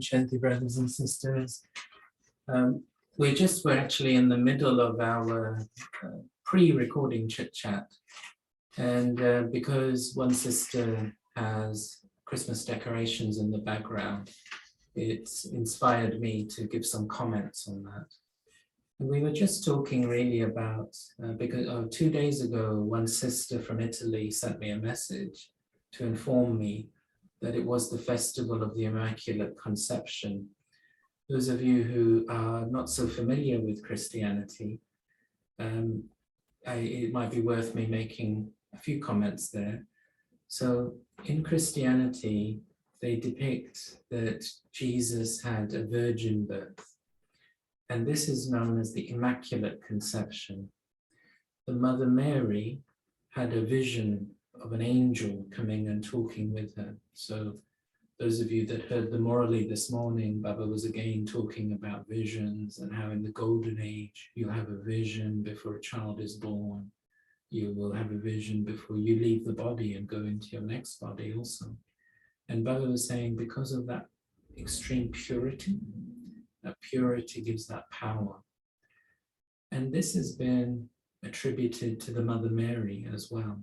Shanti, brothers and sisters. We're actually in the middle of our pre-recording chit-chat. And because one sister has Christmas decorations in the background, it's inspired me to give some comments on that. And we were just talking really about, because 2 days ago, one sister from Italy sent me a message to inform me that it was the festival of the Immaculate Conception. Those of you who are not so familiar with Christianity, it might be worth me making a few comments there. So in Christianity, they depict that Jesus had a virgin birth. And this is known as the Immaculate Conception. The Mother Mary had a vision of an angel coming and talking with her. So those of you that heard the Murli this morning, Baba was again talking about visions and how in the golden age, you have a vision before a child is born. You will have a vision before you leave the body and go into your next body also. And Baba was saying because of that extreme purity, that purity gives that power. And this has been attributed to the Mother Mary as well.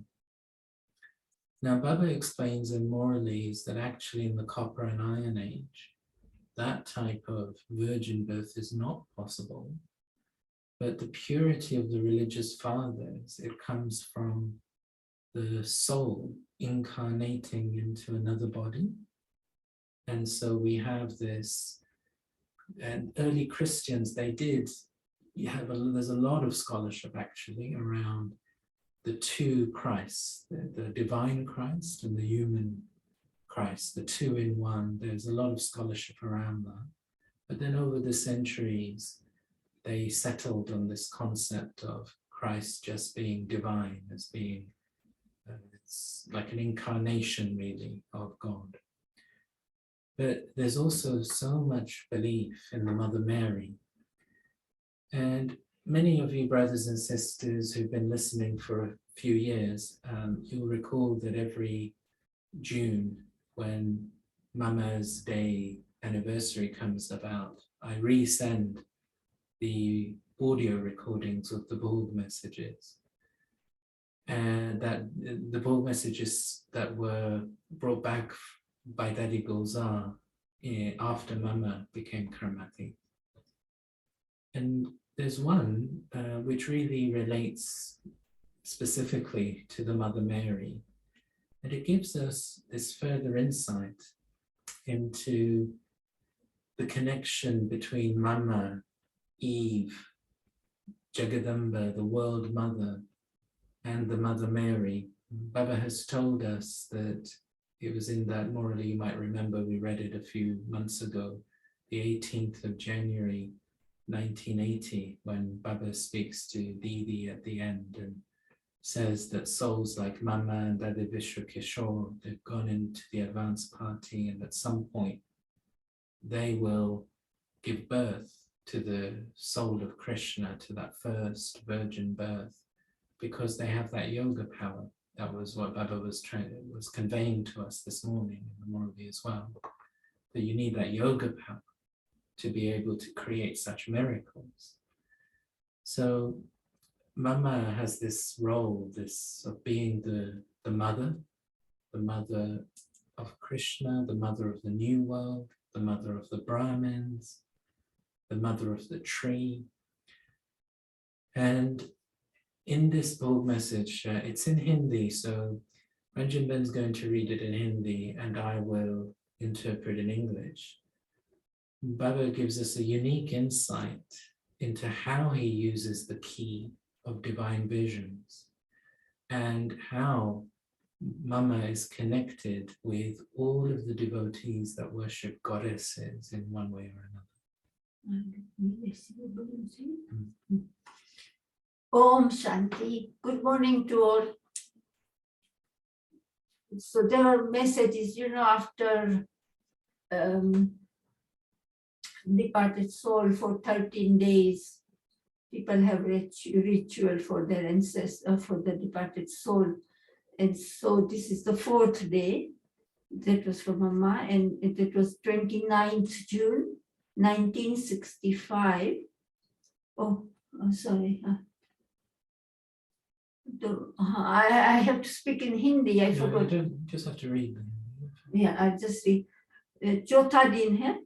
Now, Baba explains in Murlis that actually in the Copper and Iron Age, that type of virgin birth is not possible. But the purity of the religious fathers, it comes from the soul incarnating into another body. And so we have this, and early Christians, there's a lot of scholarship actually around the two Christs, the divine Christ and the human Christ, the two in one. There's a lot of scholarship around that. But then over the centuries, they settled on this concept of Christ just being divine, as being, it's like an incarnation really of God. But there's also so much belief in the Mother Mary. And many of you brothers and sisters who've been listening for a few years, you'll recall that every June when Mama's Day anniversary comes about, I resend the audio recordings of the Borg messages. And that the Borg messages that were brought back by Daddy Gulzar after Mama became Karmati. And there's one which really relates specifically to the Mother Mary. And it gives us this further insight into the connection between Mama, Eve, Jagadamba, the World Mother, and the Mother Mary. Baba has told us that it was in that Murli, you might remember, we read it a few months ago, the 18th of January, 1980, when Baba speaks to Didi at the end and says that souls like Mama and Dada Vishwa Kishore, they've gone into the advanced party, and at some point they will give birth to the soul of Krishna, to that first virgin birth, because they have that yoga power. That was what Baba was conveying to us this morning in the Murli as well, that you need that yoga power to be able to create such miracles. So Mama has this role, this of being the mother of Krishna, the mother of the new world, the mother of the Brahmins, the mother of the tree. And in this Borg message, it's in Hindi, so Ranjanben is going to read it in Hindi and I will interpret in English. Baba gives us a unique insight into how he uses the key of divine visions and how Mama is connected with all of the devotees that worship goddesses in one way or another. Om Shanti. Good morning to all. So there are messages, after departed soul for 13 days, people have ritual for their ancestors, for the departed soul. And so this is the 4th day. That was from Mama, and it was 29th June 1965. Oh, sorry. I have to speak in Hindi. I No, you forgot. don't just have to read them. Yeah, I'll just read. चौथा दिन है,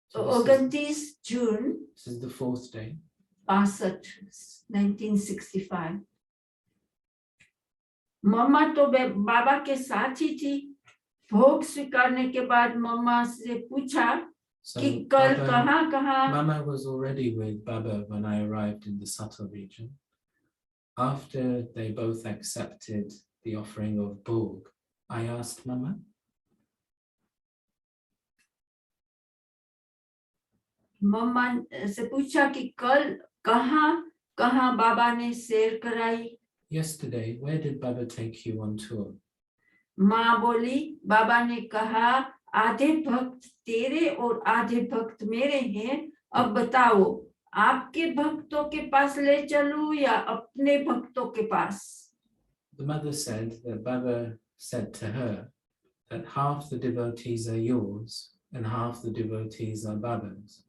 So 29 June this is the fourth day. 1965. मम्मा तो बाबा के साथ ही थी. भोग स्वीकारने के बाद मम्मा से पूछा कि कल कहाँ. Mama was already with Baba when I arrived in the subtle region. After they both accepted the offering of Bhog, I asked Mama, मम्मा से पूछा कि कल कहाँ बाबा ने सैर कराई. yesterday, where did Baba take you on tour? माँ बोली, बाबा ने कहा आधे भक्त तेरे और आधे भक्त मेरे हैं. अब बताओ, आपके भक्तों के पास ले चलूं या अपने भक्तों के पास. The mother said that Baba said to her that half the devotees are yours and half the devotees are Baba's.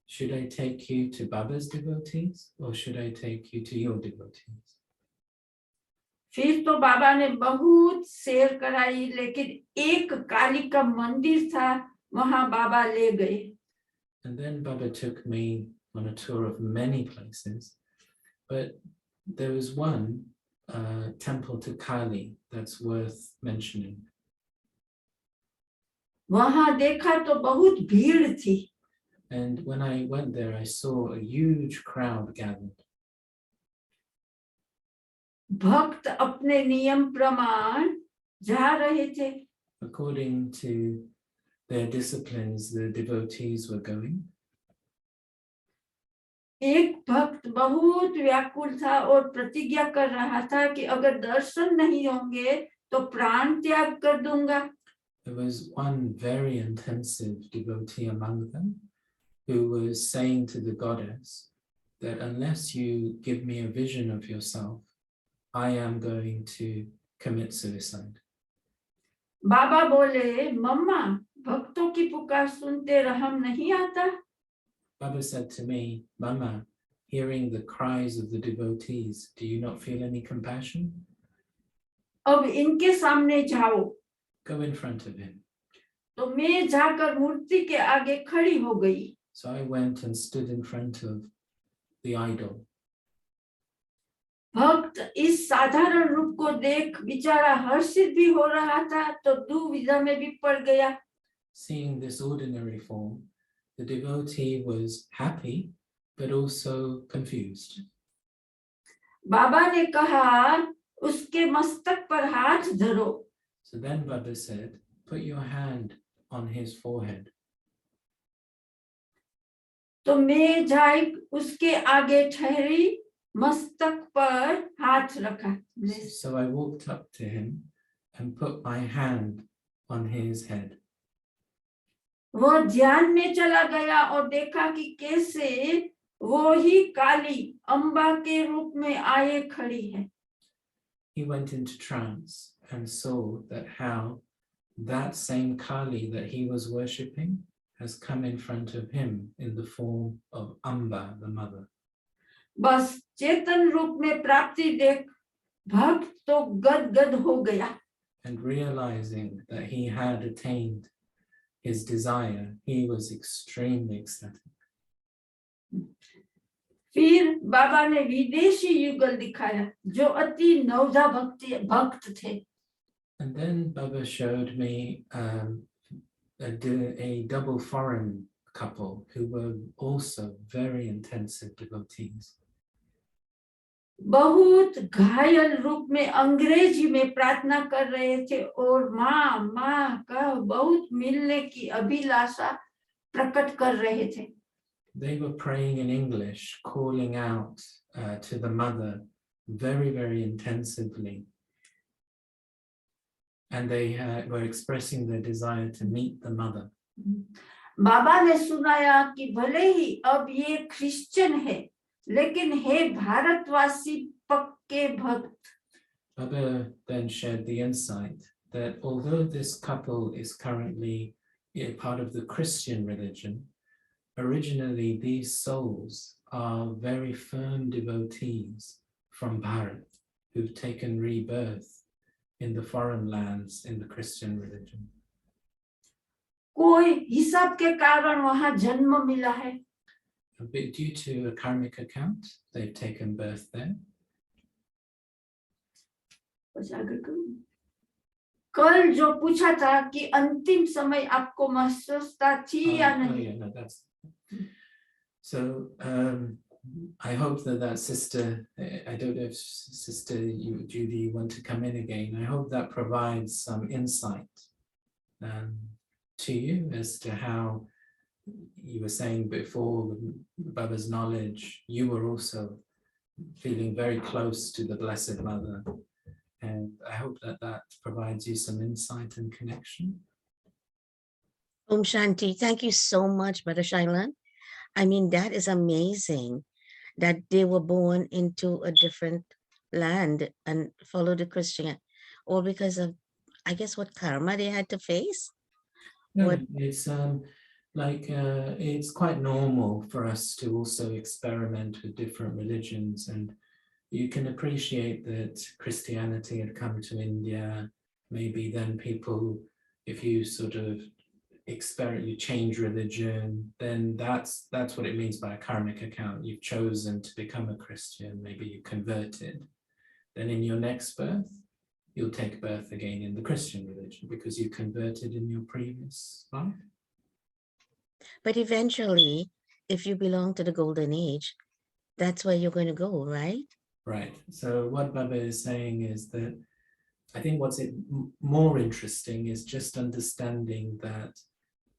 Should I take you to Baba's devotees or should I take you to your devotees? फिर तो बाबा ने बहुत सैर कराई, लेकिन एक काली का मंदिर था, वहां बाबा ले गए. And then Baba took me on a tour of many places, but there was one temple to Kali that's worth mentioning. वहां देखा तो बहुत भीड़ थी. And when I went there, I saw a huge crowd gathered. भक्त अपने नियम प्रमाण जा रहे थे. According to their disciplines, the devotees were going. एक भक्त बहुत व्याकुल था और प्रतिज्ञा कर रहा था कि अगर दर्शन नहीं होंगे तो प्राण त्याग कर दूंगा. There was one very intensive devotee among them who was saying to the goddess that unless you give me a vision of yourself, I am going to commit suicide. बाबा बोले, मम्मा भक्तों की पुकार सुनते रहम नहीं आता. Baba said to me, Mama, hearing the cries of the devotees, do you not feel any compassion? अब इनके सामने जाओ. Go in front of him. तो मैं जाकर मूर्ति के आगे खड़ी हो गई. So I went and stood in front of the idol. भक्त इस साधारण रूप को देख बेचारा हर्षित भी हो रहा था, तो दुविधा में भी पड़ गया. Seeing this ordinary form, the devotee was happy, but also confused. बाबा ने कहा, उसके मस्तक पर हाथ धरो. So then Baba said, put your hand on his forehead. तो मैं जाई उसके आगे ठहरी, मस्तक पर हाथ रखा. So I walked up to him and put my hand on his head. वो ध्यान में चला गया और देखा कि कैसे वो ही काली अम्बा के रूप में आए खड़ी है. He went into trance and saw that how that same Kali that he was worshipping has come in front of him in the form of Amba, the mother. बस चेतन रूप में प्राप्ति देख भक्त तो गदगद हो गया. And realizing that he had attained his desire, he was extremely ecstatic. फिर बाबा ने विदेशी युगल दिखाया जो अति नवजा भक्त थे. And then Baba showed me a double foreign couple who were also very intensive devotees. बहुत घायल रूप में अंग्रेजी में प्रार्थना कर रहे थे और माँ माँ का बहुत मिलने की अभिलाषा प्रकट कर रहे थे. They were praying in English, calling out to the mother very, very intensively. And they were expressing their desire to meet the mother. बाबा ने सुनाया कि भले ही अब ये क्रिश्चियन है, लेकिन है भारतवासी पक्के भक्त. Baba then shared the insight that although this couple is currently a part of the Christian religion, originally these souls are very firm devotees from Bharat who've taken rebirth in the foreign lands in the Christian religion. कोई हिसाब के कारण वहां जन्म मिला है, But due to a karmic account, they've taken birth there. कल जो पूछा था कि अंतिम समय आपको महसूसता थी या नहीं? Yeah, no, that's so. I hope that sister, I don't know if sister Judy, you want to come in again. I hope that provides some insight to you as to how you were saying before, with Baba's knowledge, you were also feeling very close to the Blessed Mother. And I hope that provides you some insight and connection. Om Shanti, thank you so much, Brother Shailen. I mean, that is amazing that they were born into a different land and followed the Christian, all because of, I guess, what karma they had to face? No, What? it's it's quite normal for us to also experiment with different religions, and you can appreciate that Christianity had come to India. Maybe then people, if you sort of you change religion, then that's what it means by a karmic account. You've chosen to become a Christian, maybe you converted. Then in your next birth, you'll take birth again in the Christian religion because you converted in your previous life. But eventually, if you belong to the golden age, that's where you're going to go, right? Right. So what Baba is saying is that I think what's more interesting is just understanding that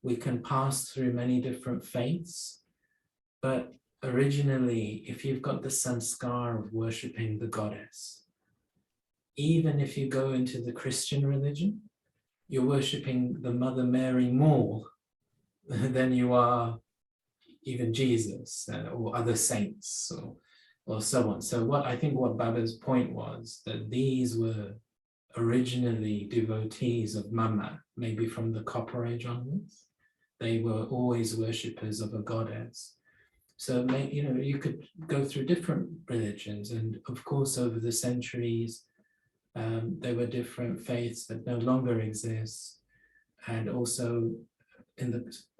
we can pass through many different faiths, but originally, if you've got the sanskar of worshipping the goddess, even if you go into the Christian religion, you're worshipping the Mother Mary more than you are even Jesus or other saints or so on. So I think what Baba's point was that these were originally devotees of Mama, maybe from the Copper Age onwards. They were always worshippers of a goddess. So you could go through different religions, and of course over the centuries there were different faiths that no longer exist, and also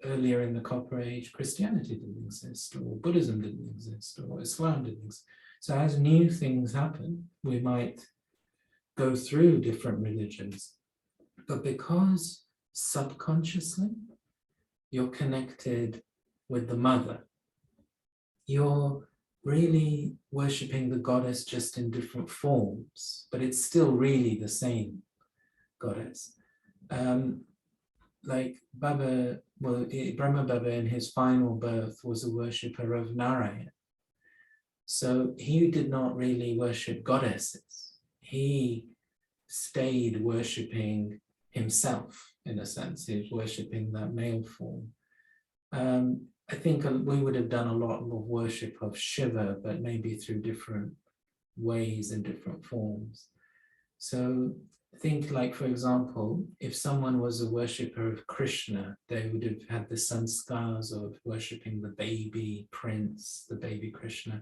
earlier in the Copper Age, Christianity didn't exist, or Buddhism didn't exist, or Islam didn't exist. So as new things happen, we might go through different religions, but because subconsciously you're connected with the Mother, you're really worshipping the goddess just in different forms, but it's still really the same goddess. Like Baba, Brahma Baba in his final birth was a worshipper of Narayan. So he did not really worship goddesses. He stayed worshipping himself, in a sense. He was worshipping that male form. I think we would have done a lot of worship of Shiva, but maybe through different ways and different forms. So think like, for example, if someone was a worshipper of Krishna, they would have had the sanskars of worshipping the baby prince, the baby Krishna.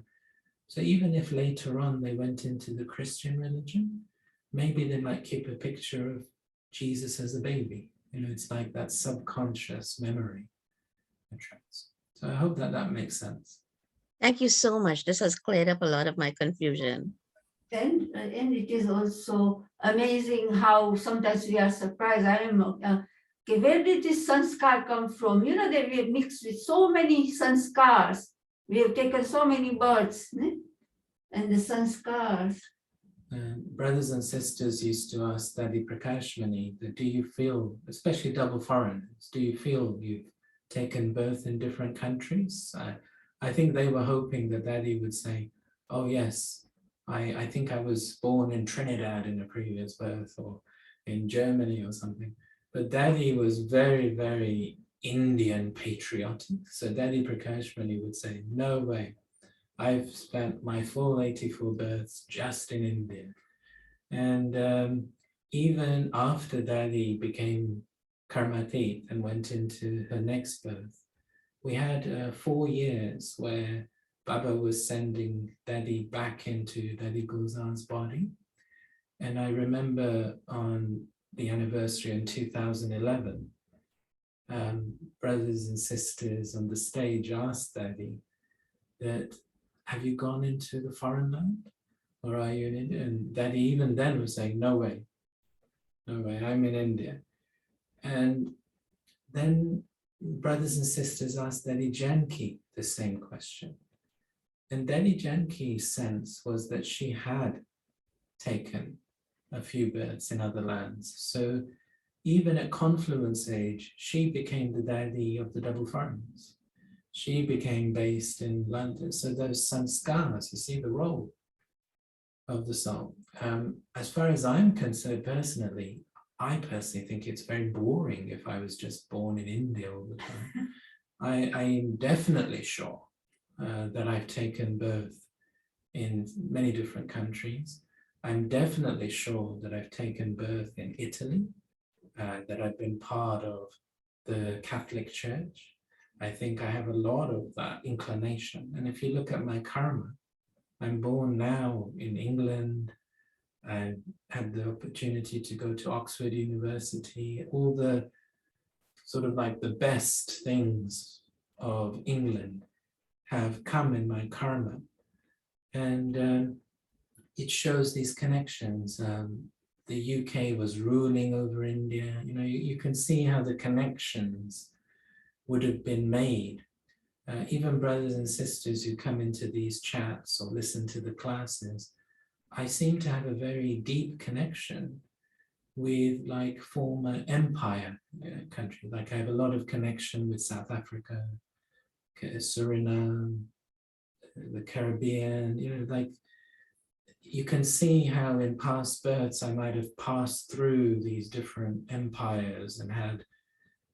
So even if later on they went into the Christian religion, maybe they might keep a picture of Jesus as a baby. It's like that subconscious memory. So I hope that makes sense. Thank you so much. This has cleared up a lot of my confusion. And it is also amazing how sometimes we are surprised. I don't know, where did this sanskar come from? They were mixed with so many sanskars. We have taken so many births, and the sanskars. Brothers and sisters used to ask Daddy Prakashmani, do you feel, especially double foreigners, do you feel you've taken birth in different countries? I think they were hoping that Daddy would say, oh yes, I think I was born in Trinidad in a previous birth, or in Germany or something. But Daddy was very, very Indian patriotic. So Daddy Prakashmani would say, no way, I've spent my full 84 births just in India. And even after Daddy became Karmatit and went into her next birth, we had 4 years where Baba was sending Daddy back into Daddy Gulzar's body. And I remember on the anniversary in 2011, brothers and sisters on the stage asked Daddy that, have you gone into the foreign land? Or are you in India? And Daddy even then was saying, no way, I'm in India. And then brothers and sisters asked Daddy Janki the same question. And Daddy Janki's sense was that she had taken a few births in other lands. So even at confluence age, she became the daddy of the double foreigners. She became based in London. So those sanskars, you see the role of the soul. As far as I'm concerned personally, I personally think it's very boring if I was just born in India all the time. I am definitely sure that I've taken birth in many different countries. I'm definitely sure that I've taken birth in Italy, that I've been part of the Catholic Church. I think I have a lot of that inclination. And if you look at my karma, I'm born now in England. I had the opportunity to go to Oxford University, all the sort of like the best things of England have come in my karma. And it shows these connections. The UK was ruling over India. You know, you can see how the connections would have been made. Even brothers and sisters who come into these chats or listen to the classes, I seem to have a very deep connection with like former empire countries. Like I have a lot of connection with South Africa, Suriname, the Caribbean, you know, like you can see how in past births I might have passed through these different empires and had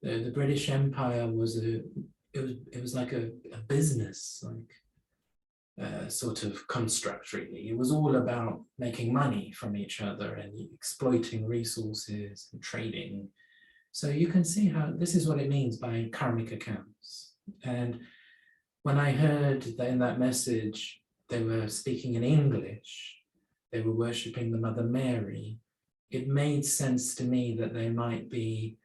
the British Empire was it was like a business, like sort of construct really. It was all about making money from each other and exploiting resources and trading. So you can see how this is what it means by karmic accounts. And when I heard that in that message they were speaking in English, they were worshipping the Mother Mary, it made sense to me that they might be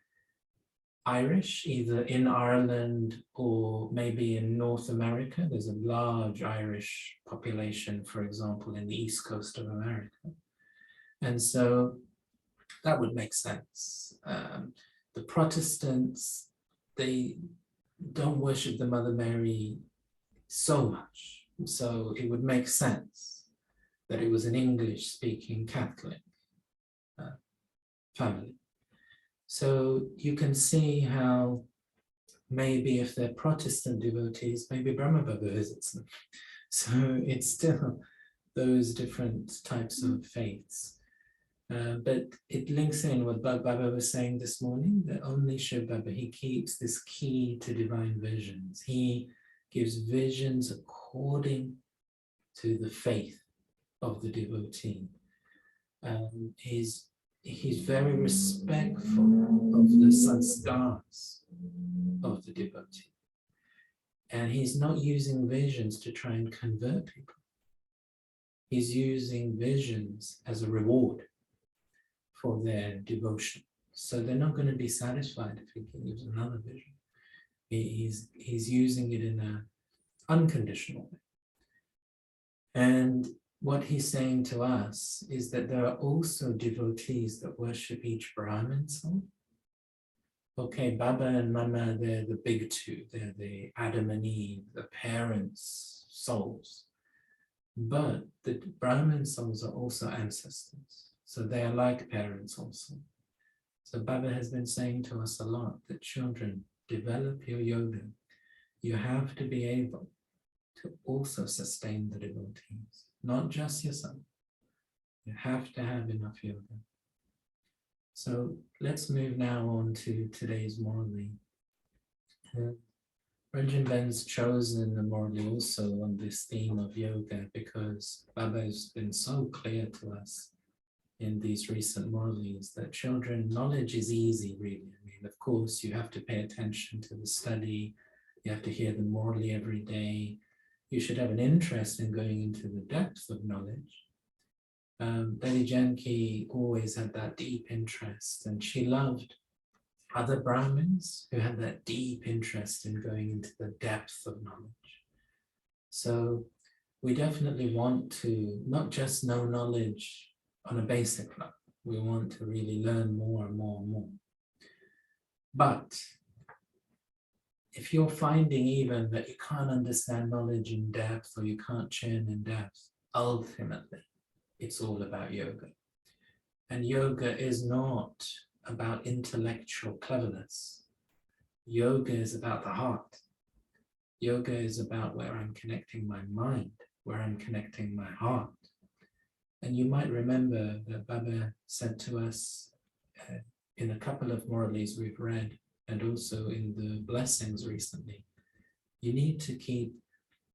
Irish, either in Ireland or maybe in North America. There's a large Irish population, for example, in the East Coast of America. And so that would make sense. The Protestants, they don't worship the Mother Mary so much. So it would make sense that it was an English-speaking Catholic family. So you can see how maybe if they're Protestant devotees, maybe Brahma Baba visits them. So it's still those different types of faiths. But it links in what Baba was saying this morning, that only Shiv Baba, he keeps this key to divine visions. He gives visions according to the faith of the devotee. He's very respectful of the sanskars of the devotee. And he's not using visions to try and convert people. He's using visions as a reward for their devotion. So they're not going to be satisfied if he gives another vision. He's using it in an unconditional way. And what he's saying to us is that there are also devotees that worship each Brahmin soul. Okay, Baba and Mama, they're the big two. They're the Adam and Eve, the parents' souls. But the Brahmin souls are also ancestors. So they are like parents also. So Baba has been saying to us a lot that children, develop your yoga. You have to be able to also sustain the devotees, not just yourself. You have to have enough yoga. So let's move now on to today's Murli. Ranjanben's chosen the Murli also on this theme of yoga because Baba has been so clear to us in these recent Murlis, that children, knowledge is easy, really. I mean, of course, you have to pay attention to the study, you have to hear the Murli every day, you should have an interest in going into the depth of knowledge. Lady Janki always had that deep interest, and she loved other Brahmins who had that deep interest in going into the depth of knowledge. So we definitely want to not just know knowledge on a basic level, we want to really learn more and more and more. But if you're finding even that you can't understand knowledge in depth, or you can't churn in depth, ultimately, it's all about yoga. And yoga is not about intellectual cleverness. Yoga is about the heart. Yoga is about where I'm connecting my mind, where I'm connecting my heart. And you might remember that Baba said to us in a couple of Murlis we've read, and also in the blessings recently, you need to keep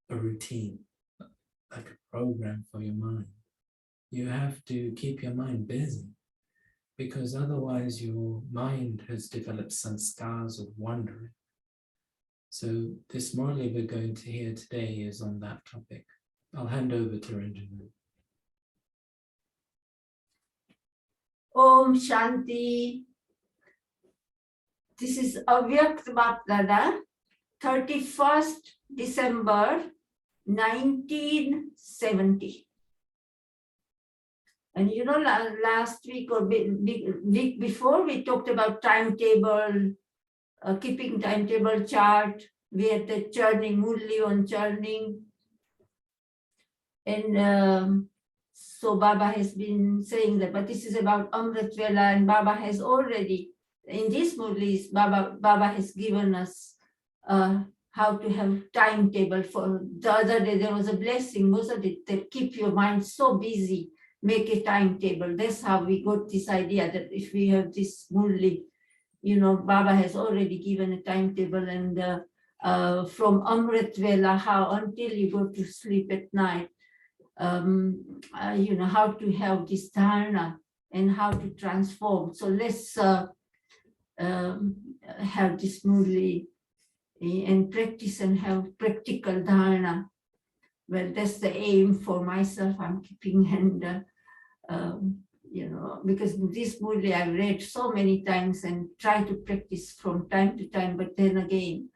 a routine, like a program for your mind. You have to keep your mind busy, because otherwise your mind has developed sanskars of wandering. So this Murli we're going to hear today is on that topic. I'll hand over to Ranjanben. Om Shanti. This is Avyakt Bapdada, 31st December 1970. And you know, last week or week before, we talked about timetable, keeping timetable chart. We had the churning, Murli on churning. And so Baba has been saying that, but this is about Amrit Vela, and Baba has already, in these Murlis, Baba has given us how to have timetable. For the other day, there was a blessing, wasn't it? That keep your mind so busy, make a timetable. That's how we got this idea that if we have this Murli, you know, Baba has already given a timetable, and from Amrit Vela, how until you go to sleep at night, you know, how to have this dharana and how to transform. So let's have this Murli and practice and have practical dharana. Well, that's the aim for myself. I'm keeping, and you know, because this Murli I've read so many times and try to practice from time to time, but then again,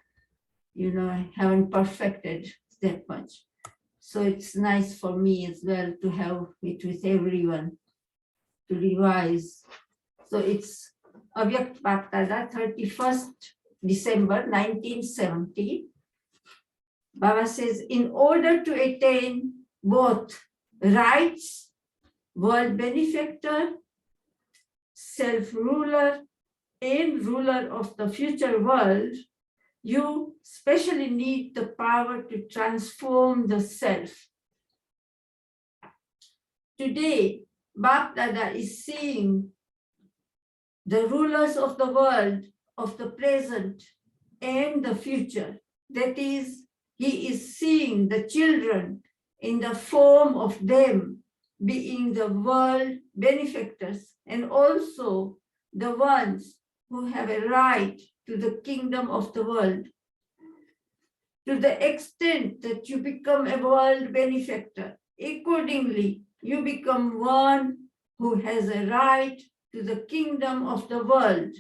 you know, I haven't perfected that much. So it's nice for me as well to have it with everyone to revise. So it's Avyakt Bapdada, 31st December 1970. Baba says, in order to attain both rights, world benefactor, self-ruler, and ruler of the future world, you especially need the power to transform the self. Today, Bapdada is seeing the rulers of the world, of the present and the future. That is, he is seeing the children in the form of them being the world benefactors, and also the ones who have a right to the kingdom of the world. To the extent that you become a world benefactor, accordingly, you become one who has a right to the kingdom of the world.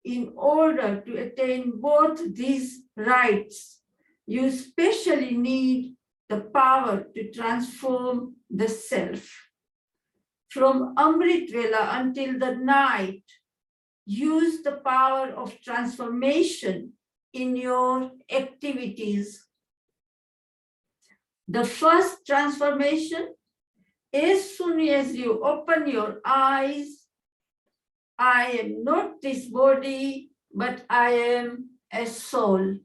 In order to attain both these rights, you especially need the power to transform the self. From Amrit Vela until the night, use the power of transformation in your activities. The first transformation, as soon as you open your eyes, I am not this body, but I am a soul.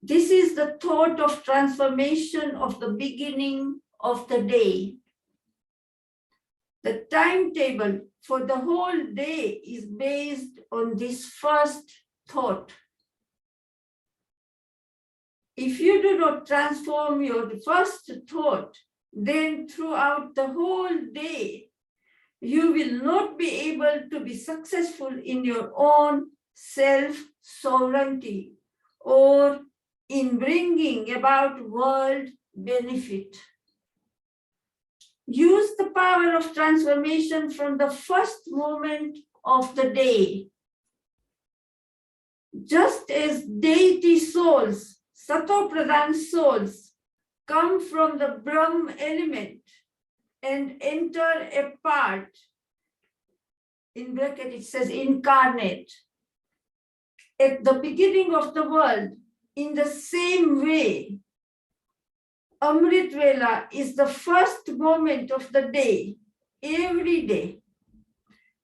This is the thought of transformation of the beginning of the day. The timetable for the whole day is based on this first thought. If you do not transform your first thought, then throughout the whole day, you will not be able to be successful in your own self-sovereignty or in bringing about world benefit. Use the power of transformation from the first moment of the day. Just as deity souls, Sato-Pradhan souls, come from the Brahm element and enter a part, in bracket it says incarnate, at the beginning of the world, in the same way, Amrit Vela is the first moment of the day, every day.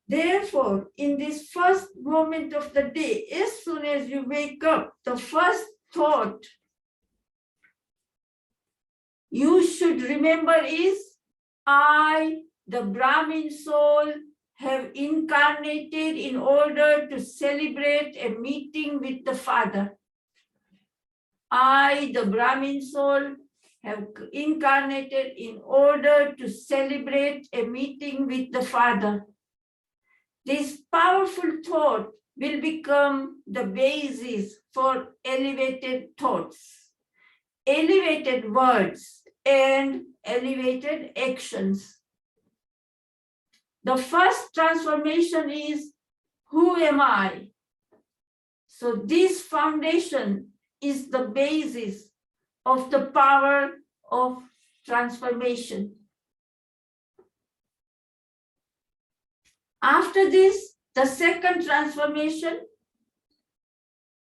Therefore, in this first moment of the day, as soon as you wake up, the first thought you should remember is, I, the Brahmin soul, have incarnated in order to celebrate a meeting with the Father. I, the Brahmin soul, have incarnated in order to celebrate a meeting with the Father. This powerful thought will become the basis for elevated thoughts, elevated words, and elevated actions. The first transformation is, who am I? So this foundation is the basis of the power of transformation. After this, the second transformation,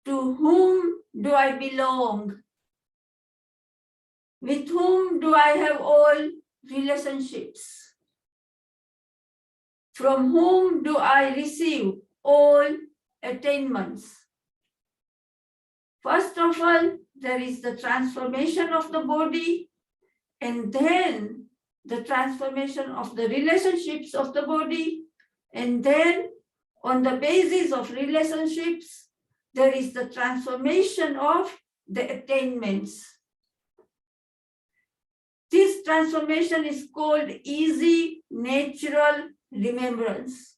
to whom do I belong? With whom do I have all relationships? From whom do I receive all attainments? First of all, there is the transformation of the body, and then the transformation of the relationships of the body, and then on the basis of relationships, there is the transformation of the attainments. This transformation is called easy, natural remembrance.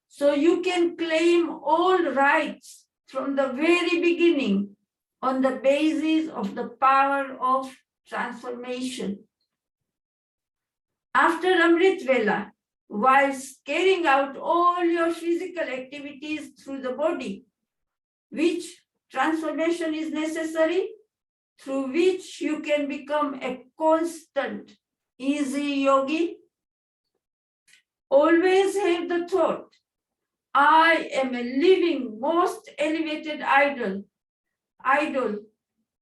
So you can claim all rights from the very beginning on the basis of the power of transformation. After Amrit Vela, whilst carrying out all your physical activities through the body, which transformation is necessary, through which you can become a constant, easy yogi, always have the thought, I am a living, most elevated idol,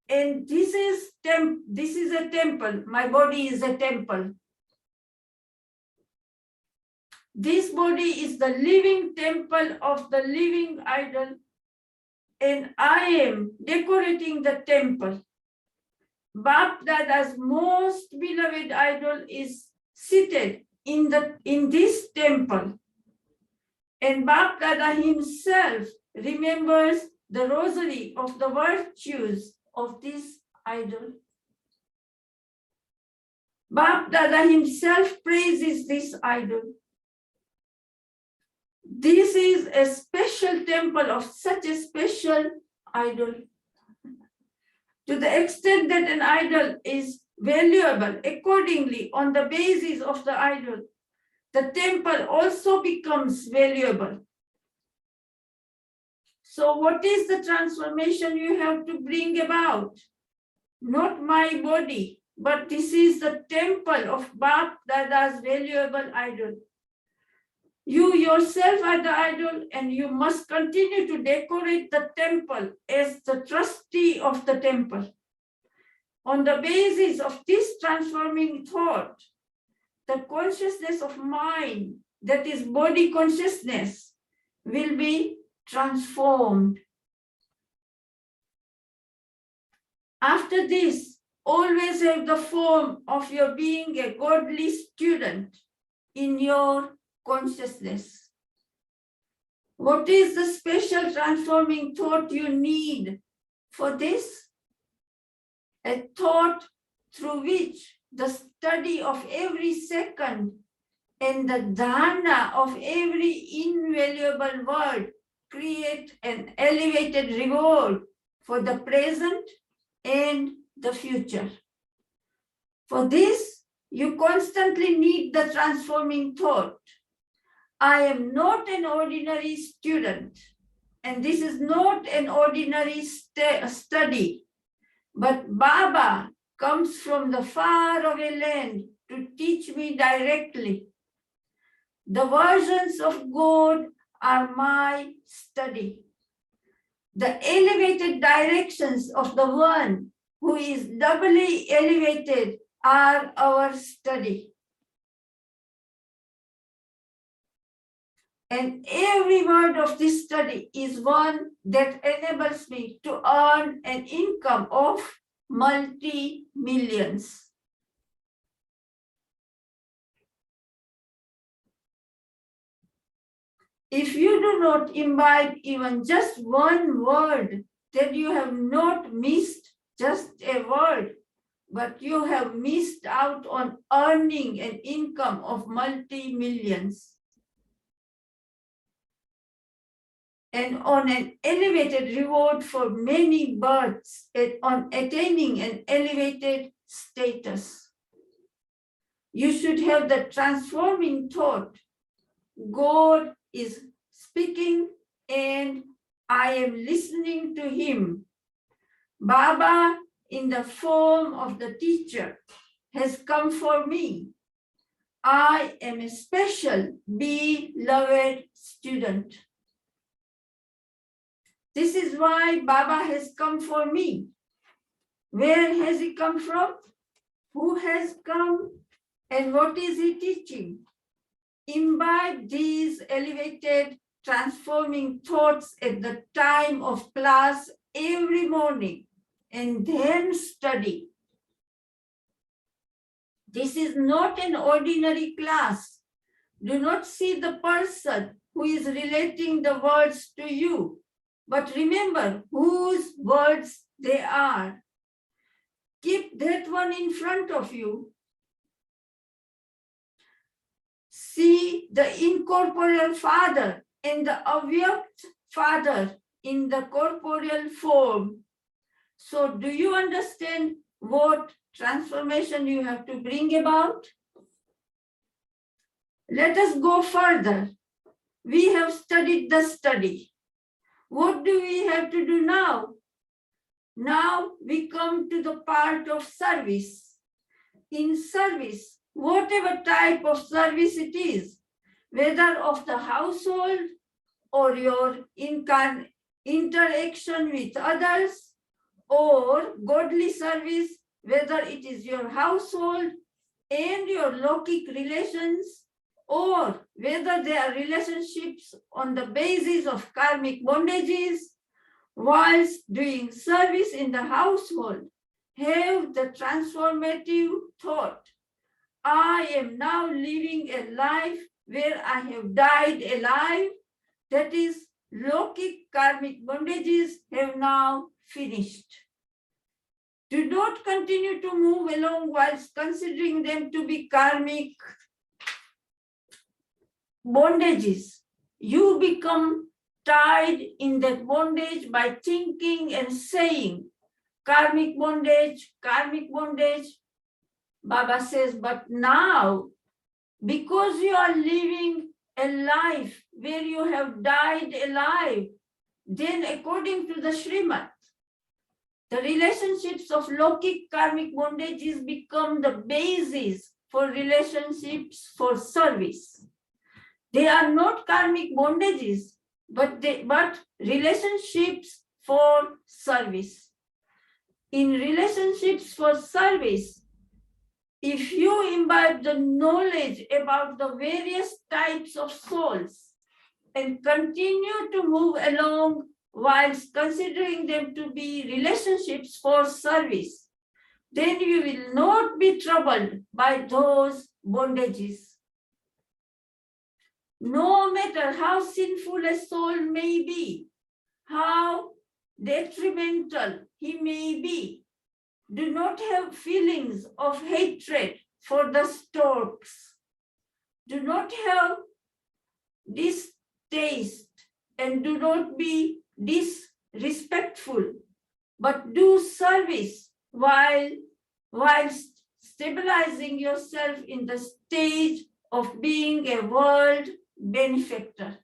and this is a temple. My body is a temple. This body is the living temple of the living idol, and I am decorating the temple. Bap Dada's most beloved idol is seated in this temple, and Bap Dada himself remembers the rosary of the virtues of this idol. Bap Dada himself praises this idol. This is a special temple of such a special idol. To the extent that an idol is valuable, accordingly, on the basis of the idol, the temple also becomes valuable. So what is the transformation you have to bring about? Not my body, but this is the temple of Bap Dada's valuable idol. You yourself are the idol, and you must continue to decorate the temple as the trustee of the temple. On the basis of this transforming thought, the consciousness of mind, that is body consciousness, will be transformed. After this, always have the form of your being a godly student in your consciousness. What is the special transforming thought you need For this, a thought through which the study of every second and the dharana of every invaluable word create an elevated reward for the present and the future. For this, you constantly need the transforming thought. I am not an ordinary student, and this is not an ordinary study, but Baba comes from the faraway land to teach me directly. The versions of God are my study. The elevated directions of the one who is doubly elevated are our study. And every word of this study is one that enables me to earn an income of multi-millions. If you do not imbibe even just one word, then you have not missed just a word, but you have missed out on earning an income of multi-millions. And on an elevated reward for many births, on attaining an elevated status. You should have the transforming thought. God is speaking and I am listening to him. Baba, in the form of the teacher, has come for me. I am a special, beloved student. This is why Baba has come for me. Where has he come from? Who has come? And what is he teaching? Imbibe these elevated, transforming thoughts at the time of class every morning and then study. This is not an ordinary class. Do not see the person who is relating the words to you, but remember whose words they are. Keep that one in front of you. See the incorporeal Father and the Avyakt Father in the corporeal form. So do you understand what transformation you have to bring about? Let us go further. We have studied the study. What do we have to do now? Now we come to the part of service. In service, whatever type of service it is, whether of the household or your interaction with others, or godly service, whether it is your household and your lokic relations, or whether they are relationships on the basis of karmic bondages, whilst doing service in the household, have the transformative thought. I am now living a life where I have died alive. That is, lokic karmic bondages have now finished. Do not continue to move along whilst considering them to be karmic bondages. You become tied in that bondage by thinking and saying, karmic bondage, karmic bondage. Baba says, but now, because you are living a life where you have died alive, then according to the Srimad, the relationships of lokic karmic bondages become the basis for relationships for service. They are not karmic bondages, but relationships for service. In relationships for service, if you imbibe the knowledge about the various types of souls and continue to move along whilst considering them to be relationships for service, then you will not be troubled by those bondages. No matter how sinful a soul may be, how detrimental he may be. Do not have feelings of hatred for the storks. Do not have distaste and do not be disrespectful, but do service while stabilizing yourself in the stage of being a world benefactor,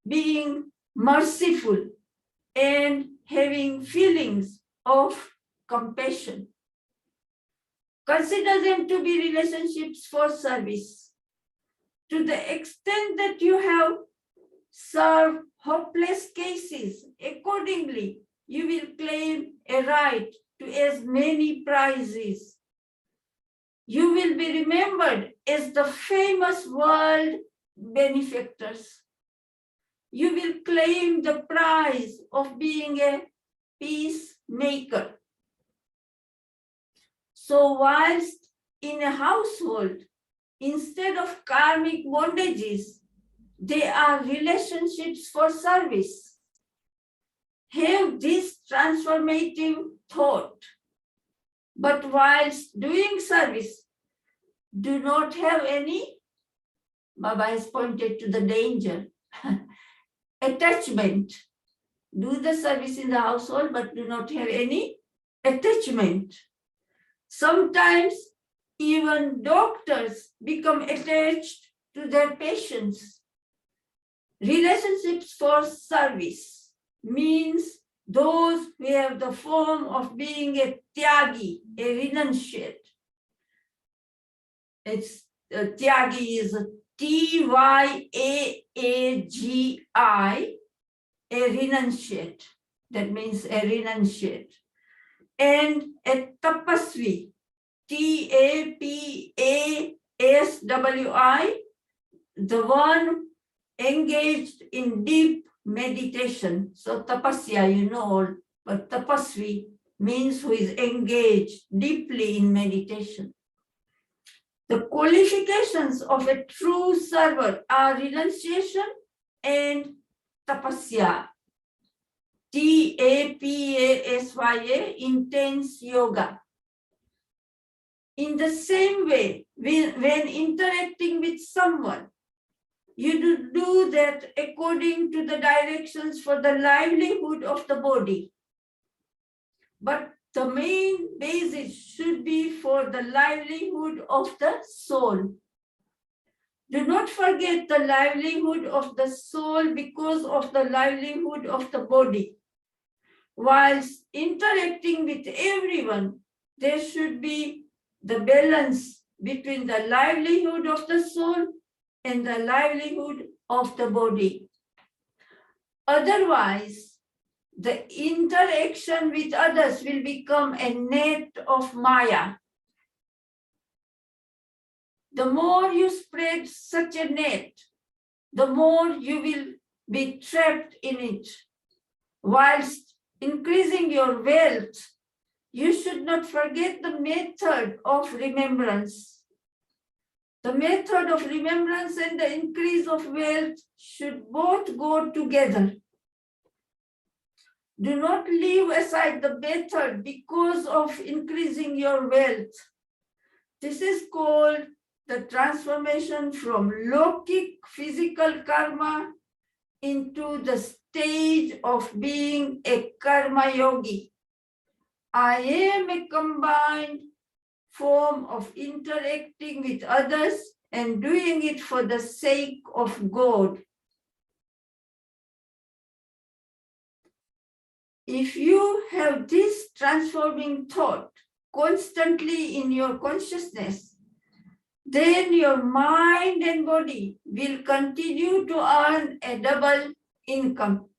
being merciful and having feelings of compassion. Consider them to be relationships for service. To the extent that you have served hopeless cases, accordingly, you will claim a right to as many prizes. You will be remembered as the famous world benefactors. You will claim the prize of being a peacemaker. So whilst in a household, instead of karmic bondages, they are relationships for service. Have this transformative thought. But whilst doing service, do not have any, Baba has pointed to the danger, attachment. Do the service in the household, but do not have any attachment. Sometimes even doctors become attached to their patients. Relationships for service means those who have the form of being a tyagi, a renunciate. It's tyagi is T-Y-A-A-G-I, a renunciate. That means a renunciate. And a tapasvi, T-A-P-A-S-W-I, the one engaged in deep meditation. So tapasya, you know, but tapasvi means who is engaged deeply in meditation. The qualifications of a true server are renunciation and tapasya. T-A-P-A-S-Y-A, intense yoga. In the same way, when interacting with someone, you do that according to the directions for the livelihood of the body. But the main basis should be for the livelihood of the soul. Do not forget the livelihood of the soul because of the livelihood of the body. Whilst interacting with everyone, there should be the balance between the livelihood of the soul and the livelihood of the body. Otherwise, the interaction with others will become a net of Maya. The more you spread such a net, the more you will be trapped in it. Whilst increasing your wealth, you should not forget the method of remembrance. The method of remembrance and the increase of wealth should both go together. Do not leave aside the method because of increasing your wealth. This is called the transformation from lokic physical karma into the stage of being a karma yogi. I am a combined form of interacting with others and doing it for the sake of God. If you have this transforming thought constantly in your consciousness, then your mind and body will continue to earn a double income.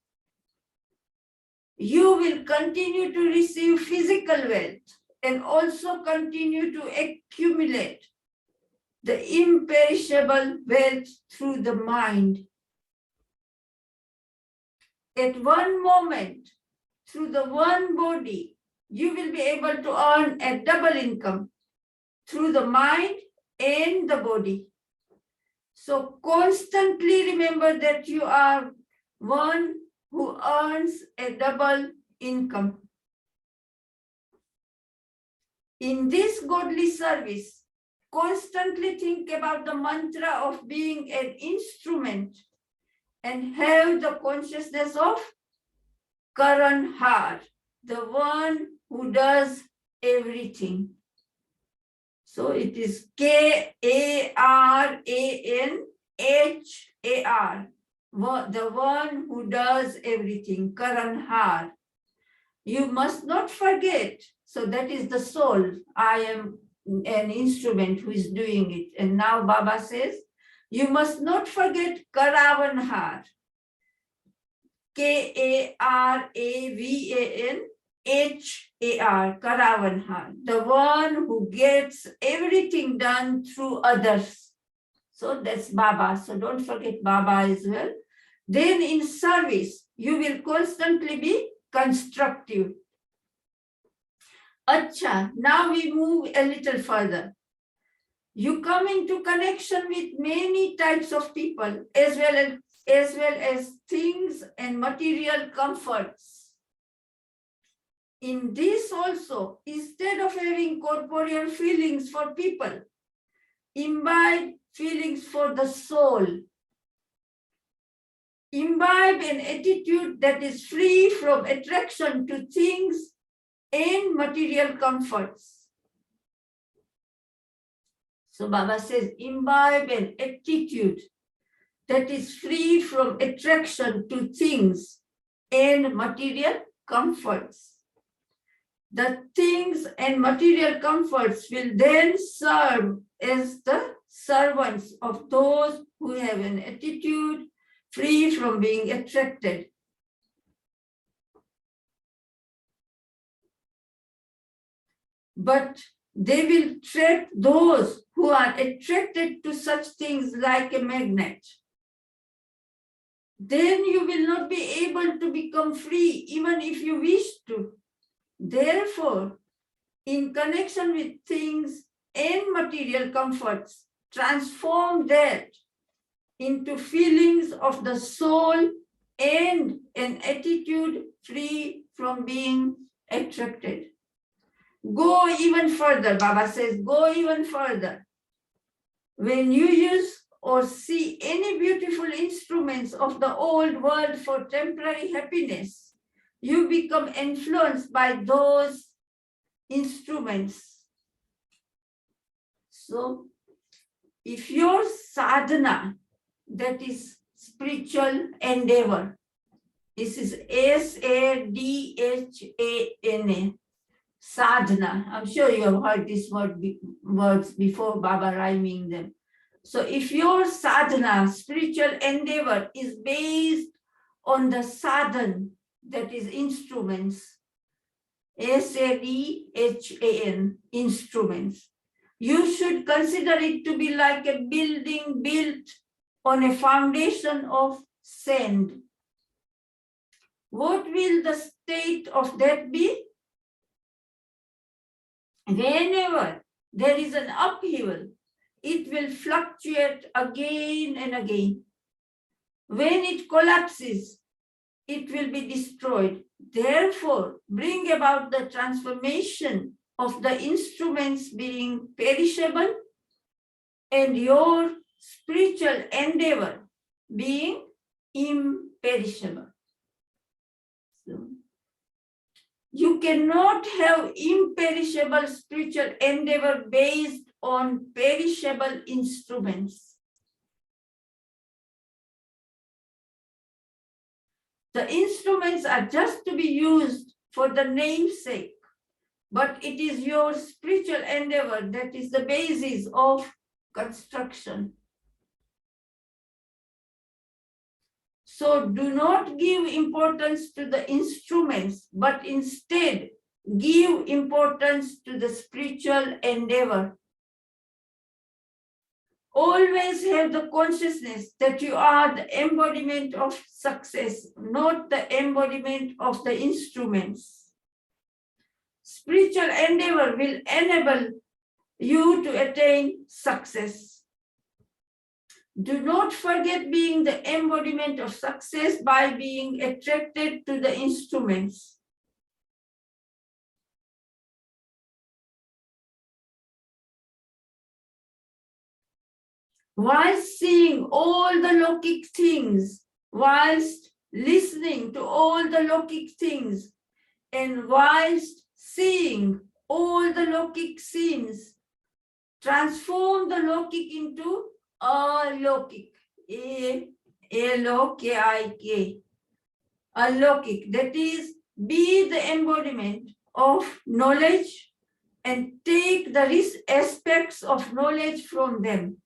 You will continue to receive physical wealth and also continue to accumulate the imperishable wealth through the mind. At one moment, through the one body, you will be able to earn a double income through the mind and the body. So constantly remember that you are one who earns a double income. In this godly service, constantly think about the mantra of being an instrument and have the consciousness of Karan Har, the one who does everything. So it is Karanhar, the one who does everything, Karan Har. You must not forget. So that is the soul. I am an instrument who is doing it. And now Baba says, you must not forget Karavanhar. Karavanhar, Karavanhar, the one who gets everything done through others. So that's Baba. So don't forget Baba as well. Then in service, you will constantly be constructive. Acha, now we move a little further. You come into connection with many types of people as well as things and material comforts. In this also, instead of having corporeal feelings for people, imbibe feelings for the soul. Imbibe an attitude that is free from attraction to things and material comforts. So Baba says, imbibe an attitude that is free from attraction to things and material comforts. The things and material comforts will then serve as the servants of those who have an attitude free from being attracted. But they will trap those who are attracted to such things like a magnet. Then you will not be able to become free even if you wish to. Therefore, in connection with things and material comforts, transform that into feelings of the soul and an attitude free from being attracted. Go even further, Baba says, go even further. When you use or see any beautiful instruments of the old world for temporary happiness, you become influenced by those instruments. So, if your sadhana, that is spiritual endeavor, this is S-A-D-H-A-N-A, sadhana. I'm sure you have heard these words before, Baba rhyming them. So if your sadhana, spiritual endeavor, is based on the sadhan, that is instruments, S-A-D-H-A-N, instruments, you should consider it to be like a building built on a foundation of sand. What will the state of that be? Whenever there is an upheaval, it will fluctuate again and again. When it collapses, it will be destroyed. Therefore, bring about the transformation of the instruments being perishable and your spiritual endeavor being imperishable. So, you cannot have imperishable spiritual endeavor based on perishable instruments. The instruments are just to be used for the namesake, but it is your spiritual endeavor that is the basis of construction. So do not give importance to the instruments, but instead give importance to the spiritual endeavor. Always have the consciousness that you are the embodiment of success, not the embodiment of the instruments. Spiritual endeavor will enable you to attain success. Do not forget being the embodiment of success by being attracted to the instruments. whilst seeing all the Lokik things, whilst listening to all the Lokik things, and whilst seeing all the Lokik scenes, transform the Lokik into Alokik. A-L-O-K-I-K. Alokik. That is, be the embodiment of knowledge and take the aspects of knowledge from them.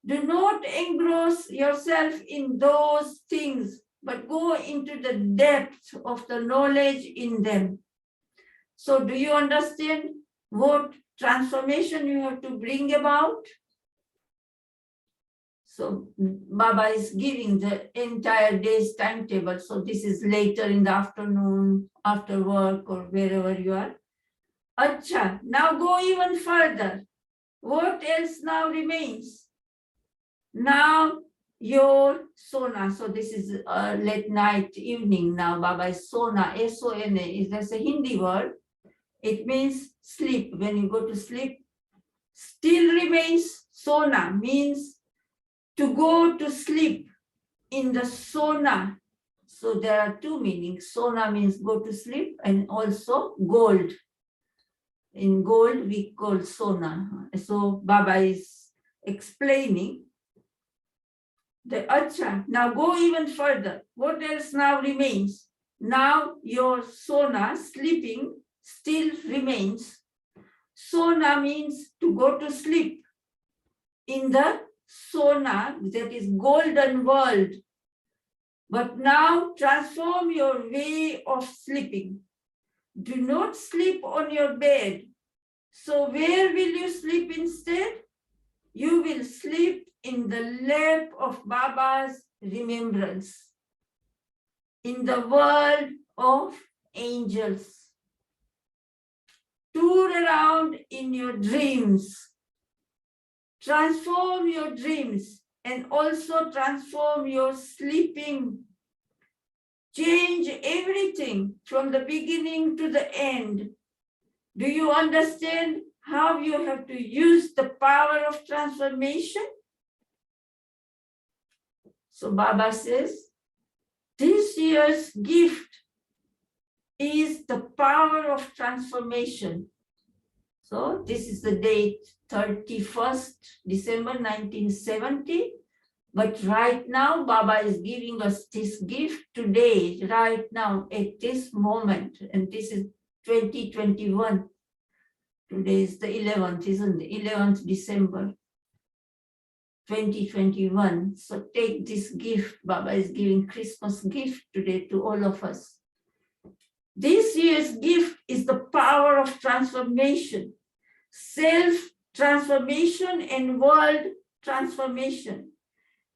Do not engross yourself in those things, but go into the depth of the knowledge in them. So do you understand what transformation you have to bring about? So Baba is giving the entire day's timetable. So this is later in the afternoon, after work or wherever you are. Acha, now go even further. What else now remains? Now your sona. So this is late night, evening now. Baba is sona, S-O-N-A. Is that's a Hindi word. It means sleep. When you go to sleep, still remains sona, means to go to sleep in the sona. So there are two meanings. Sona means go to sleep, and also gold. In gold, we call sona. So Baba is explaining the acha. Now go even further. What else now remains? Now your sona, sleeping, still remains. Sona means to go to sleep in the sona, that is golden world. But now transform your way of sleeping. Do not sleep on your bed. So where will you sleep instead? You will sleep in the lap of Baba's remembrance, in the world of angels. Tour around in your dreams. Transform your dreams and also transform your sleeping. Change everything from the beginning to the end. Do you understand how you have to use the power of transformation? So Baba says, this year's gift is the power of transformation. So this is the date 31st December 1970. But right now, Baba is giving us this gift today, right now, at this moment. And this is 2021. Today is the 11th, isn't it? 11th December 2021. So take this gift. Baba is giving Christmas gift today to all of us. This year's gift is the power of transformation, self-transformation and world transformation.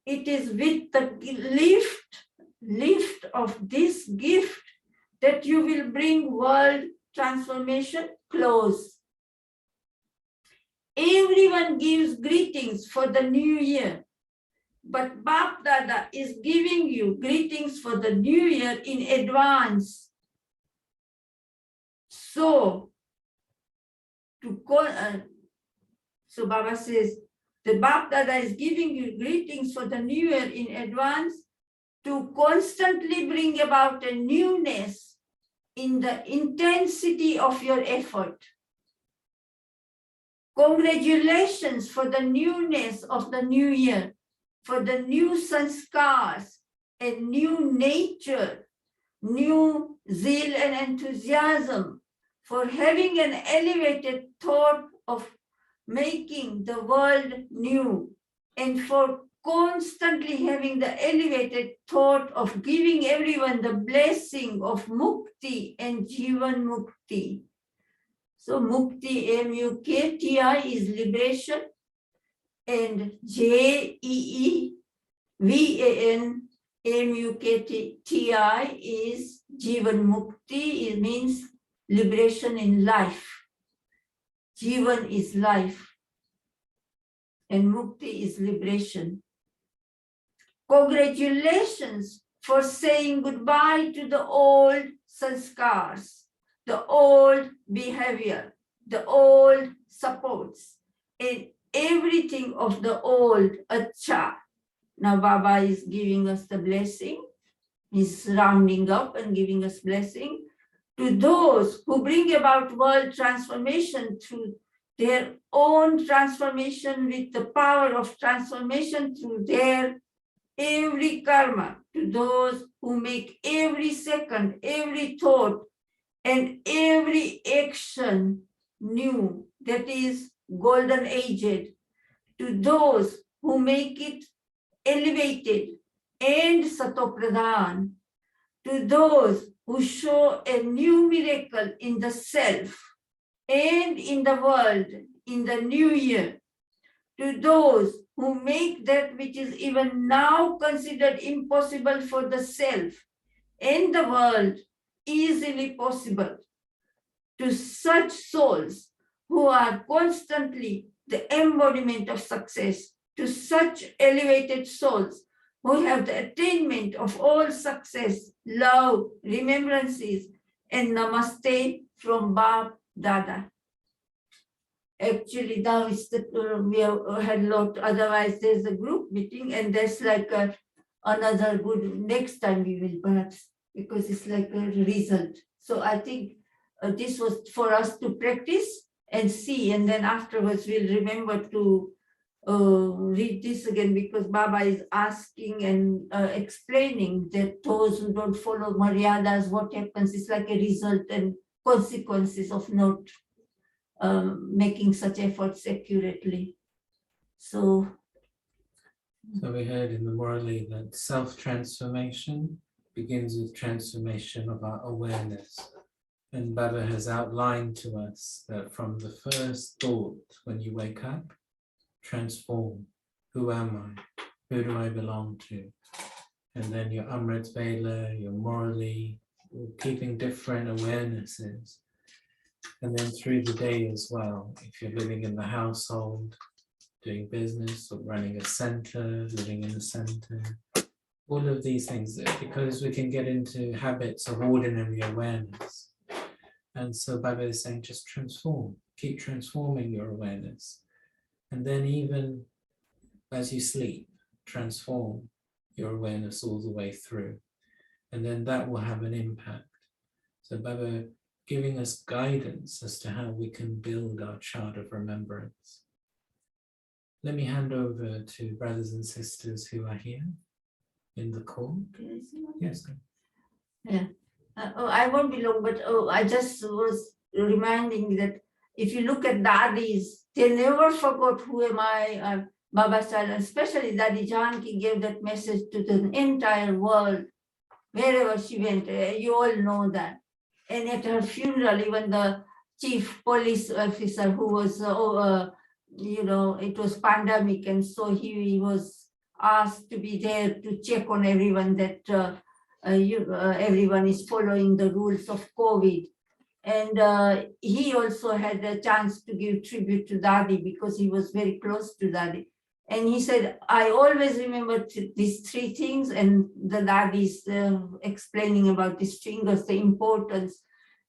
It is with the lift of this gift that you will bring world transformation close. Everyone gives greetings for the new year, but Bap Dada is giving you greetings for the new year in advance. So, so Baba says, the Bap Dada is giving you greetings for the new year in advance to constantly bring about a newness in the intensity of your effort. Congratulations for the newness of the new year, for the new sanskars and new nature, new zeal and enthusiasm, for having an elevated thought of making the world new, and for constantly having the elevated thought of giving everyone the blessing of mukti and jivan mukti. So mukti, M-U-K-T-I, is liberation, and J-E-E-V-A-N, M-U-K-T-I is jivan mukti. It means liberation in life. Jivan is life, and mukti is liberation. Congratulations for saying goodbye to the old sanskars, the old behavior, the old supports, and everything of the old, acha. Now Baba is giving us the blessing. He's rounding up and giving us blessing. To those who bring about world transformation through their own transformation with the power of transformation through their every karma, to those who make every second, every thought, and every action new, that is golden aged, to those who make it elevated and satopradhan, to those who show a new miracle in the self and in the world in the new year, to those who make that which is even now considered impossible for the self and the world easily possible, to such souls who are constantly the embodiment of success, to such elevated souls who have the attainment of all success, love, remembrances, and namaste from Bab Dada. Actually, now it's the, we have had a lot, otherwise there's a group meeting and there's like another good, next time we will perhaps, because it's like a result. So I think this was for us to practice and see, and then afterwards we'll remember to read this again, because Baba is asking and explaining that those who don't follow Maryadas, what happens is like a result and consequences of not making such efforts accurately. So we heard in the Murli that self-transformation begins with transformation of our awareness. And Baba has outlined to us that from the first thought when you wake up, transform. Who am I? Who do I belong to? And then your Amrit Vela, your Murli, keeping different awarenesses. And then through the day as well, if you're living in the household, doing business or running a center, living in a center, all of these things, because we can get into habits of ordinary awareness. And so Baba is saying, just transform, keep transforming your awareness. And then even as you sleep, transform your awareness all the way through. And then that will have an impact. So Baba giving us guidance as to how we can build our chart of remembrance. Let me hand over to brothers and sisters who are here in the call. Yes. yeah. I won't be long, but I just was reminding that if you look at Dadis, they never forgot who am I, Baba Shailen, especially Dadi Janki gave that message to the entire world, wherever she went. You all know that. And at her funeral, even the chief police officer who was, it was pandemic, and so he was asked to be there to check on everyone that everyone is following the rules of COVID. And he also had a chance to give tribute to Dadi because he was very close to Dadi. And he said, I always remember these three things, and the Dadi is explaining about these fingers, the importance.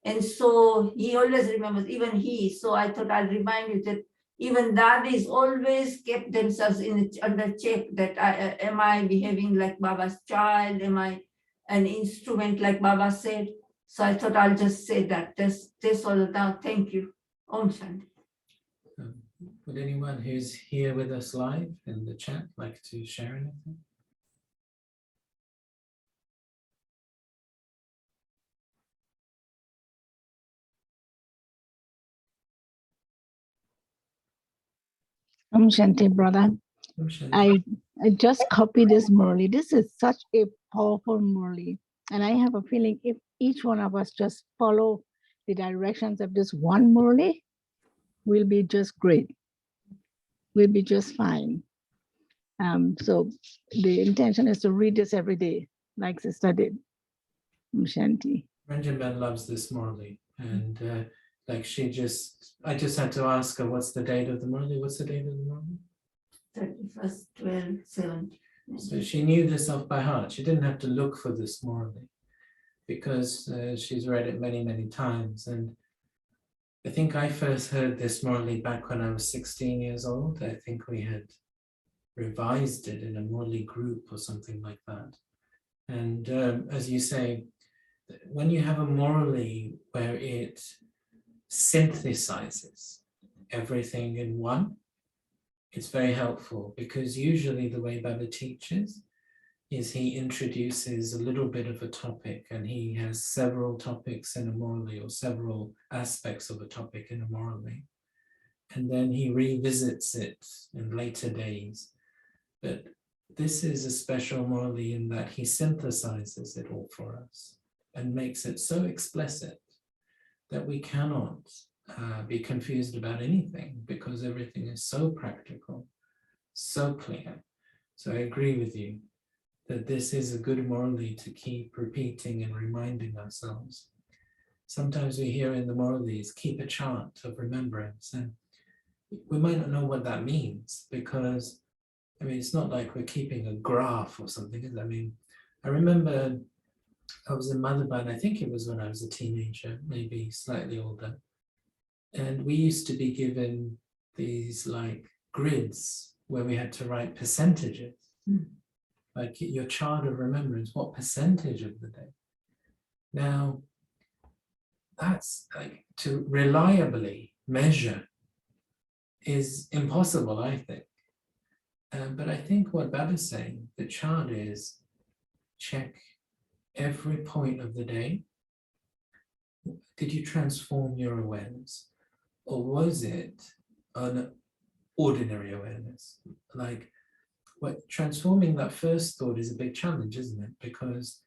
And so he always remembers, even he. So I thought I'd remind you that even Dadis always kept themselves under check, that am I behaving like Baba's child? Am I an instrument like Baba said? So I thought I'll just say that. That's all now. Thank you. Om Shanti. Would anyone who's here with us live in the chat like to share anything? Om Shanti, brother. Om Shanti. I just copied this Murli. This is such a powerful Murli. And I have a feeling if each one of us just follow the directions of this one Murli, we'll be just great. We'll be just fine. So the intention is to read this every day, like Sister did. Om Shanti. Ranjanben loves this Murli, and I just had to ask her, what's the date of the Murli? What's the date of the Murli? 31st, 12, 7. So she knew this off by heart. She didn't have to look for this Murli because she's read it many, many times. And I think I first heard this Murli back when I was 16 years old. I think we had revised it in a Murli group or something like that. And as you say, when you have a Murli where it synthesizes everything in one, it's very helpful, because usually the way Baba teaches is he introduces a little bit of a topic, and he has several topics in a Murli, or several aspects of a topic in a Murli, and then he revisits it in later days. But this is a special Murli in that he synthesizes it all for us and makes it so explicit that we cannot be confused about anything, because everything is so practical, so clear. So I agree with you that this is a good Murli to keep repeating and reminding ourselves. Sometimes we hear in the Murlis, keep a chart of remembrance, and we might not know what that means, because I mean, it's not like we're keeping a graph or something, is it? I mean, I remember I was in Motherban, I think it was when I was a teenager, maybe slightly older. And we used to be given these like grids where we had to write percentages. Like your chart of remembrance, what percentage of the day? Now, that's like to reliably measure is impossible, I think. But I think what Baba's saying, the chart is check every point of the day. Did you transform your awareness? Or was it an ordinary awareness? Like, what transforming that first thought is a big challenge, isn't it? Because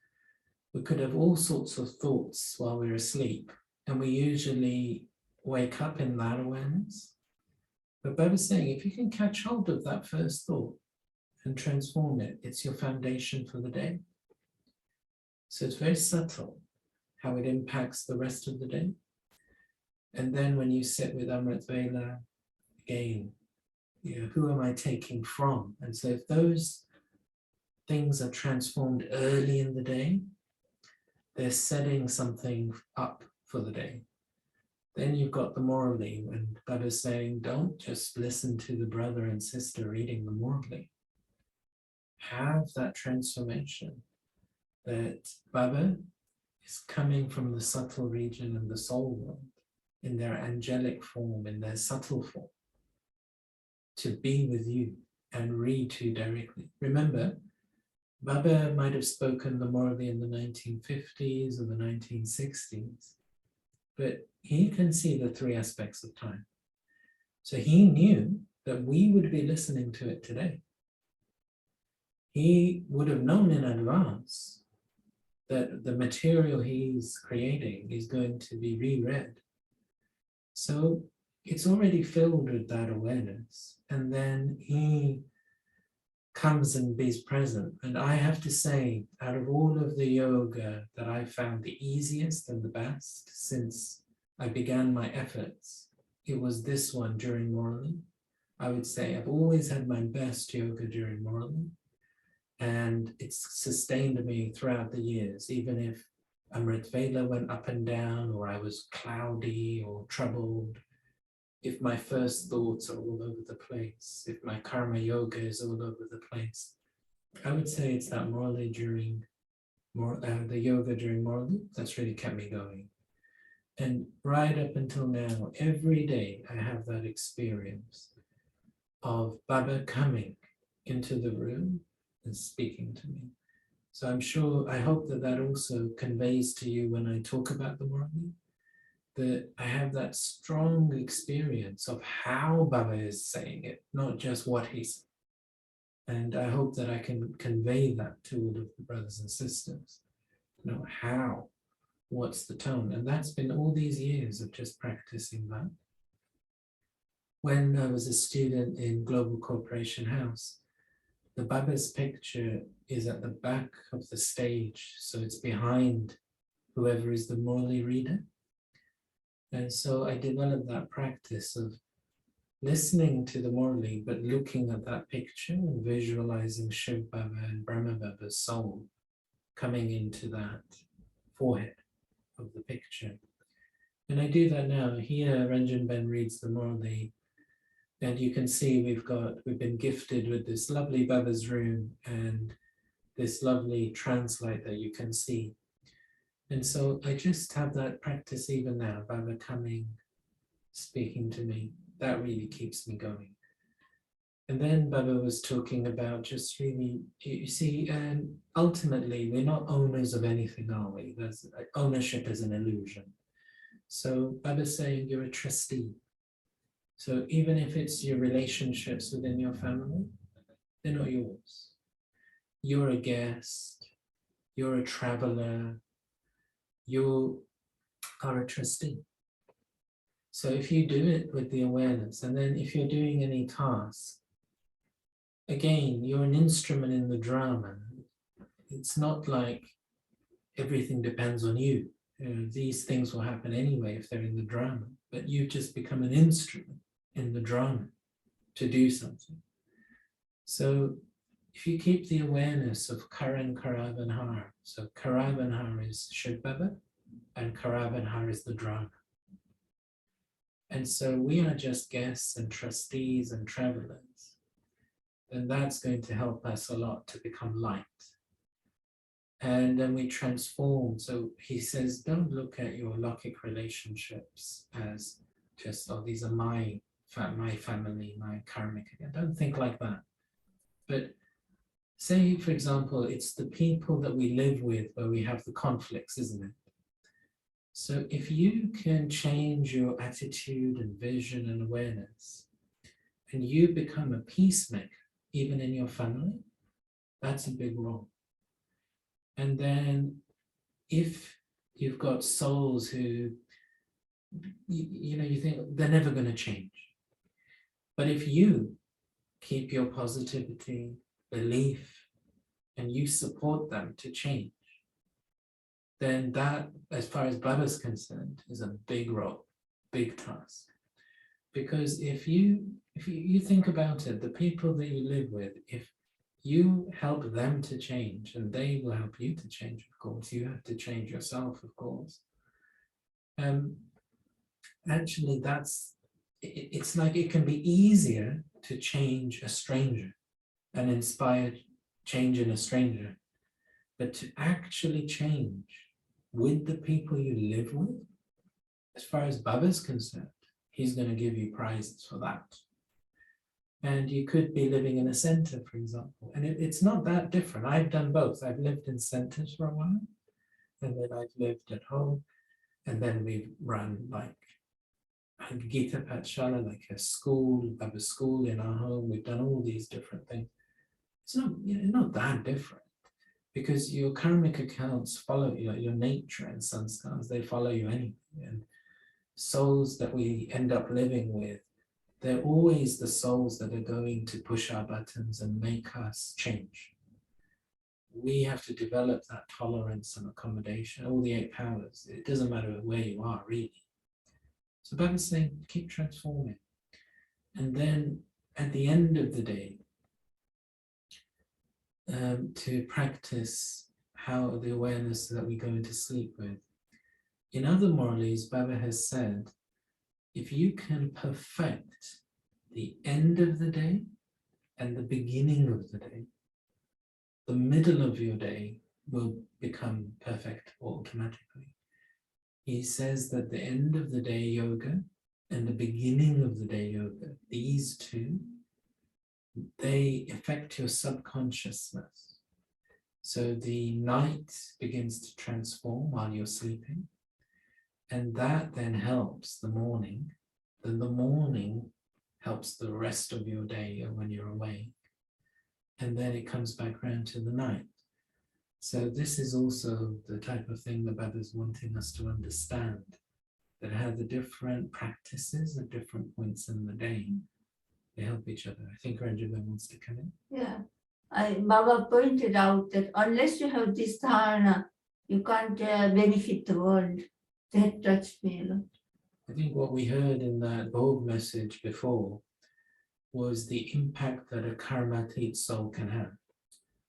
we could have all sorts of thoughts while we're asleep, and we usually wake up in that awareness. But Baba's saying, if you can catch hold of that first thought and transform it, it's your foundation for the day. So it's very subtle how it impacts the rest of the day. And then when you sit with Amrit Vela, again, you know, who am I taking from? And so if those things are transformed early in the day, they're setting something up for the day. Then you've got the Murli, when Baba's saying, don't just listen to the brother and sister reading the Murli. Have that transformation that Baba is coming from the subtle region and the soul world in their angelic form, in their subtle form, to be with you and read to you directly. Remember, Baba might have spoken the Murli in the 1950s or the 1960s, but he can see the three aspects of time. So he knew that we would be listening to it today. He would have known in advance that the material he's creating is going to be reread. So it's already filled with that awareness. And then he comes and is present. And I have to say, out of all of the yoga that I found the easiest and the best since I began my efforts, it was this one during Murli. I would say I've always had my best yoga during Murli, and it's sustained me throughout the years, even if Amrit Vela went up and down, or I was cloudy or troubled, if my first thoughts are all over the place, if my karma yoga is all over the place. I would say it's that Murli during the yoga during Murli that's really kept me going. And right up until now, every day I have that experience of Baba coming into the room and speaking to me. So I'm sure, I hope that that also conveys to you when I talk about the Murli, that I have that strong experience of how Baba is saying it, not just what he's saying. And I hope that I can convey that to all of the brothers and sisters. You know, how, what's the tone? And that's been all these years of just practicing that. When I was a student in Global Corporation House, the Baba's picture is at the back of the stage, so it's behind whoever is the Murli reader. And so I developed that practice of listening to the Murli, but looking at that picture and visualizing Shiv Baba and Brahma Baba's soul coming into that forehead of the picture. And I do that now. Here, Ranjanben reads the Murli, and you can see we've been gifted with this lovely Baba's room and this lovely translate that you can see. And so I just have that practice even now, Baba coming, speaking to me. That really keeps me going. And then Baba was talking about just really, you see, ultimately, we're not owners of anything, are we? Ownership is an illusion. So Baba's saying you're a trustee. So even if it's your relationships within your family, they're not yours. You're a guest, you're a traveler, you are a trustee. So if you do it with the awareness, and then if you're doing any task, again, you're an instrument in the drama. It's not like everything depends on you. These things will happen anyway if they're in the drama, but you've just become an instrument in the drama to do something. So if you keep the awareness of Karan, Karab and Har, so Karab and Har is Shiv Baba, and Karab and Har is the drama. And so we are just guests and trustees and travelers. And that's going to help us a lot to become light. And then we transform. So he says, don't look at your Lokik relationships as just, oh, these are my family, my karmic. Don't think like that. But say, for example, it's the people that we live with where we have the conflicts, isn't it? So if you can change your attitude and vision and awareness, and you become a peacemaker, even in your family, that's a big role. And then if you've got souls who, you think they're never going to change. But if you keep your positivity, belief, and you support them to change, then that, as far as Baba's concerned, is a big role, big task. Because if you think about it, the people that you live with, if you help them to change, and they will help you to change, of course, you have to change yourself, of course. Actually, it's like it can be easier to change a stranger and inspire change in a stranger, but to actually change with the people you live with, as far as Baba's concerned, he's going to give you prizes for that. And you could be living in a center, for example, and it's not that different. I've done both. I've lived in centers for a while, and then I've lived at home, and then we've run like Gita Patshala, like a school, Baba school in our home. We've done all these different things. It's not that different, because your karmic accounts follow you, like your nature and sanskars, they follow you anyway. And souls that we end up living with, they're always the souls that are going to push our buttons and make us change. We have to develop that tolerance and accommodation, all the 8 powers. It doesn't matter where you are, really. So Baba's saying, keep transforming. And then at the end of the day, to practice how the awareness that we go into sleep with. In other Murlis, Baba has said, if you can perfect the end of the day and the beginning of the day, the middle of your day will become perfect automatically. He says that the end of the day yoga and the beginning of the day yoga, these two, they affect your subconsciousness. So the night begins to transform while you're sleeping, and that then helps the morning. Then the morning helps the rest of your day when you're awake, and then it comes back around to the night. So this is also the type of thing that Baba's wanting us to understand, that how the different practices at different points in the day, they help each other. I think Ranjanben wants to come in. Yeah, Baba pointed out that unless you have this dharana, you can't benefit the world. That touched me a lot. I think what we heard in that Bhog message before was the impact that a karmatit soul can have.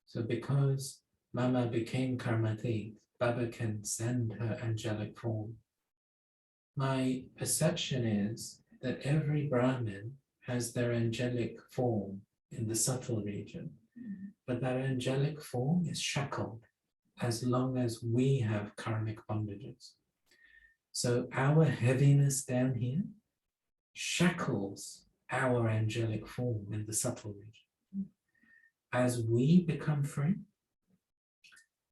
So because Mama became karmatit, Baba can send her angelic form. my perception is that every Brahmin has their angelic form in the subtle region, but that angelic form is shackled as long as we have karmic bondages. So our heaviness down here shackles our angelic form in the subtle region. As we become free,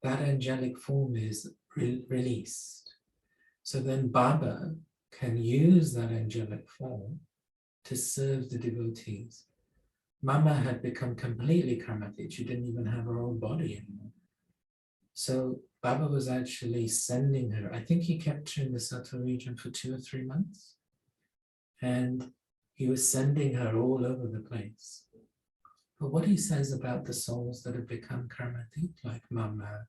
that angelic form is released. So then Baba can use that angelic form to serve the devotees. Mama had become completely karmatic. She didn't even have her own body anymore. So Baba was actually sending her. I think he kept her in the subtle region for 2 or 3 months. And he was sending her all over the place. But what he says about the souls that have become karmatic, like Mama,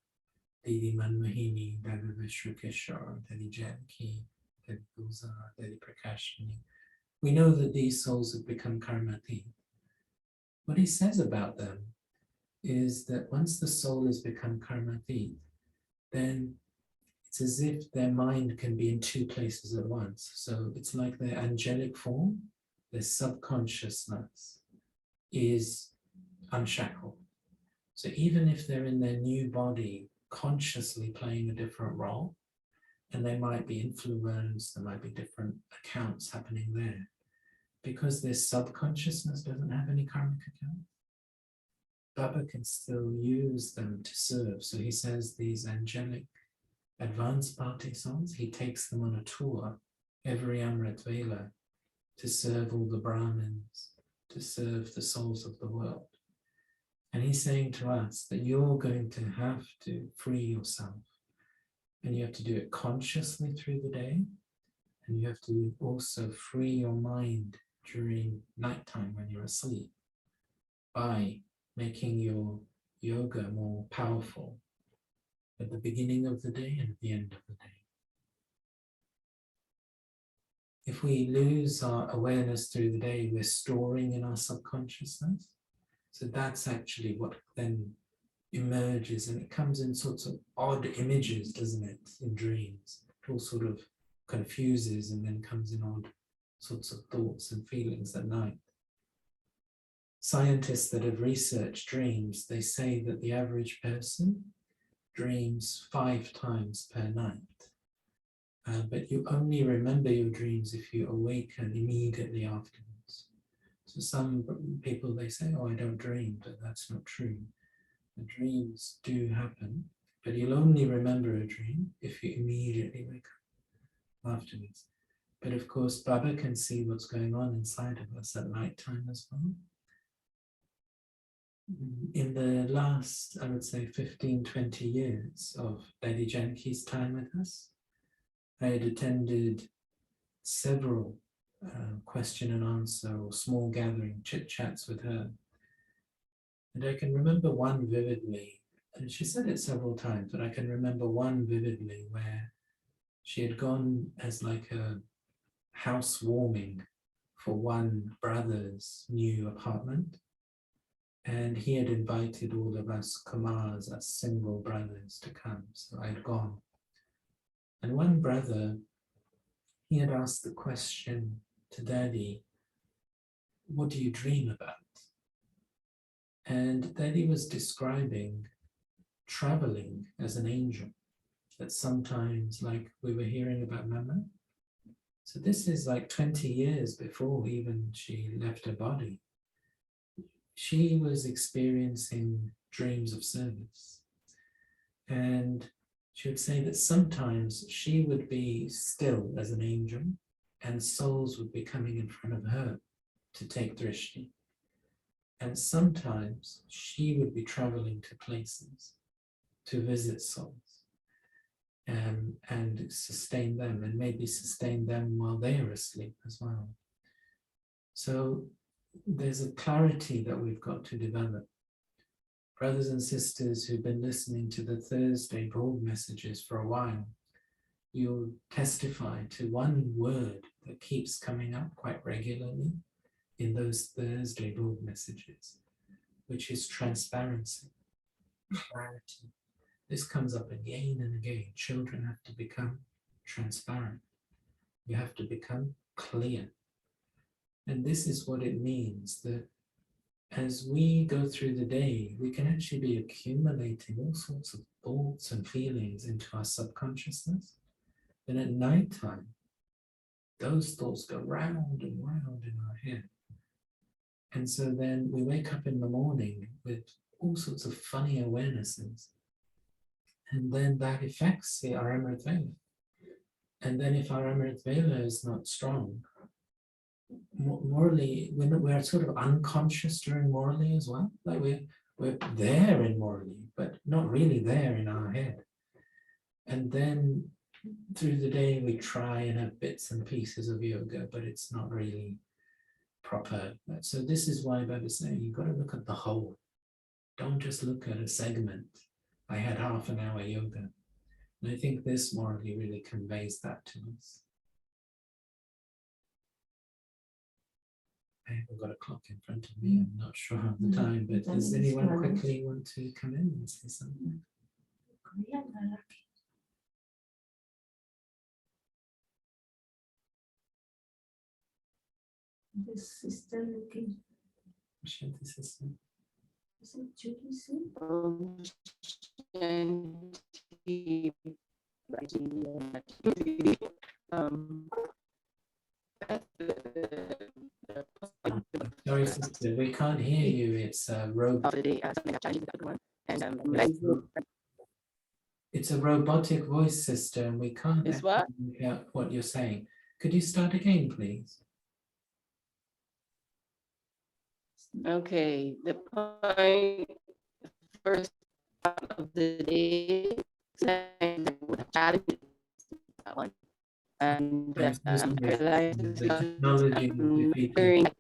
Didi Manmohini, Dada Vishrukeshwar, Dadi Janki, Dadi Gulzar, Dadi Prakashini, we know that these souls have become karmatic. What he says about them is that once the soul has become karmatik, then it's as if their mind can be in 2 places at once. So it's like their angelic form, their subconsciousness is unshackled. So even if they're in their new body, consciously playing a different role, and they might be influenced, there might be different accounts happening there, because their subconsciousness doesn't have any karmic account, Baba can still use them to serve. So he says these angelic advanced party souls, he takes them on a tour every Amrit Vela to serve all the Brahmins, to serve the souls of the world. And he's saying to us that you're going to have to free yourself, and you have to do it consciously through the day, and you have to also free your mind during nighttime when you're asleep by making your yoga more powerful at the beginning of the day and at the end of the day. If we lose our awareness through the day, we're storing in our subconsciousness. So that's actually what then emerges, and it comes in sorts of odd images, doesn't it, in dreams. It all sort of confuses and then comes in odd sorts of thoughts and feelings at night. Scientists that have researched dreams, they say that the average person dreams 5 times per night. But you only remember your dreams if you awaken immediately afterwards. So some people, they say, oh, I don't dream, but that's not true. The dreams do happen, but you'll only remember a dream if you immediately wake up afterwards. But of course, Baba can see what's going on inside of us at night time as well. In the last, I would say, 15, 20 years of Lady Janki's time with us, I had attended several question and answer or small gathering chit chats with her. And I can remember one vividly, and she said it several times, but I can remember one vividly where she had gone as like a housewarming for one brother's new apartment. And he had invited all of us Kumars as single brothers to come, so I'd gone. And one brother, he had asked the question to Daddy, what do you dream about? And Daddy was describing traveling as an angel, that sometimes, like we were hearing about Mama. So this is like 20 years before even she left her body. She was experiencing dreams of service. And she would say that sometimes she would be still as an angel and souls would be coming in front of her to take drishti. And sometimes she would be traveling to places to visit souls and sustain them, and maybe sustain them while they are asleep as well. So there's a clarity that we've got to develop. Brothers and sisters who've been listening to the Thursday broad messages for a while, you'll testify to one word that keeps coming up quite regularly in those Thursday broad messages, which is transparency, clarity. This comes up again and again. Children have to become transparent. You have to become clear. And this is what it means, that as we go through the day, we can actually be accumulating all sorts of thoughts and feelings into our subconsciousness. And at nighttime, those thoughts go round and round in our head. And so then we wake up in the morning with all sorts of funny awarenesses. And then that affects our Amrit Vela. And then if our Amrit Vela is not strong, Murli, we're sort of unconscious during Murli as well. Like we're there in Murli, but not really there in our head. And then through the day we try and have bits and pieces of yoga, but it's not really proper. So this is why Baba's saying you've got to look at the whole. Don't just look at a segment. I had half an hour yoga. And I think this Murli really conveys that to us. I haven't got a clock in front of me. I'm not sure of the time, but does anyone quickly want to come in and say something? This sister looking. Shanti sister. Is it Judy Singh? Sorry, sister, we can't hear you. It's a robot. It's a robotic voice system. We can't It's what? make out what you're saying. Could you start again, please? Okay, the point, first of the day, and I'm so sorry. The technology is defeated.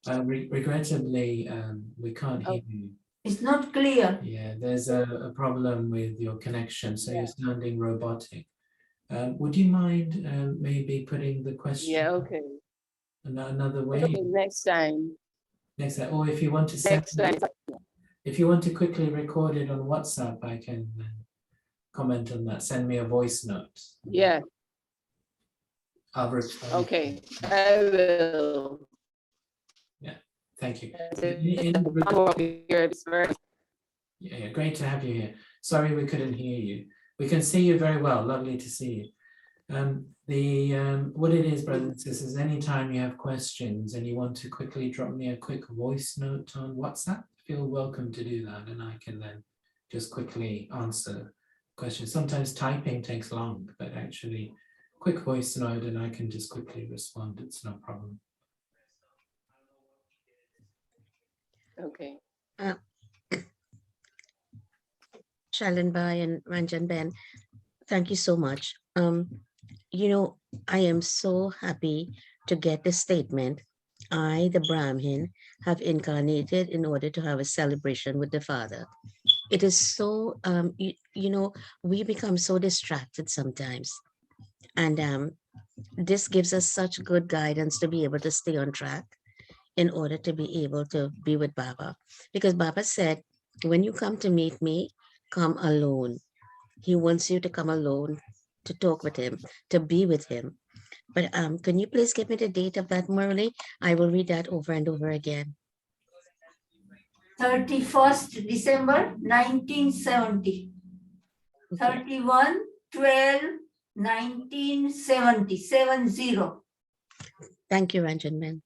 Regrettably, we can't hear you. It's not clear. Yeah, there's a problem with your connection, so you're sounding robotic. Would you mind maybe putting the question yeah, okay. another way? Okay, next time. Next time, or if you want to send Next time. if you want to quickly record it on WhatsApp, I can comment on that. Send me a voice note. Yeah, I'll reply. okay, I will. Thank you. Yeah, Yeah, great to have you here. Sorry we couldn't hear you. We can see you very well. Lovely to see you. What it is, brothers and sisters, anytime you have questions and you want to quickly drop me a quick voice note on WhatsApp, feel welcome to do that, and I can then just quickly answer questions. Sometimes typing takes long, but actually quick voice note and I can just quickly respond. It's no problem. okay. Shailen Bhai and Ranjanben, thank you so much. You know, I am so happy to get this statement. I, the Brahmin, have incarnated in order to have a celebration with the Father. It is so, you know, we become so distracted sometimes. And this gives us such good guidance to be able to stay on track in order to be able to be with Baba. Because Baba said, when you come to meet me, come alone. He wants you to come alone to talk with him, to be with him. But can you please give me the date of that, Murli? I will read that over and over again. 31st December 1970. 31/12/1970. 70. Thank you, Ranjanben,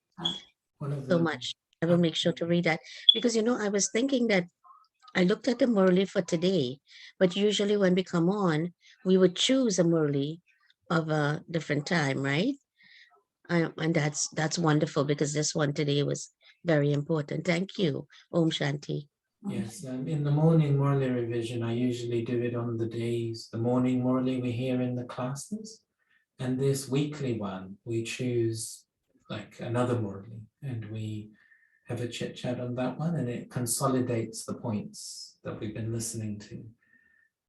so much. I will make sure to read that because, you know, I was thinking that I looked at the Murli for today, but usually when we come on, we would choose a Murli of a different time, right? And that's wonderful because this one today was very important. Thank you. Om Shanti. Yes, in the morning Murli revision, I usually do it on the days, the morning Murli we hear in the classes. And this weekly one, we choose like another Murli and we have a chit chat on that one and it consolidates the points that we've been listening to.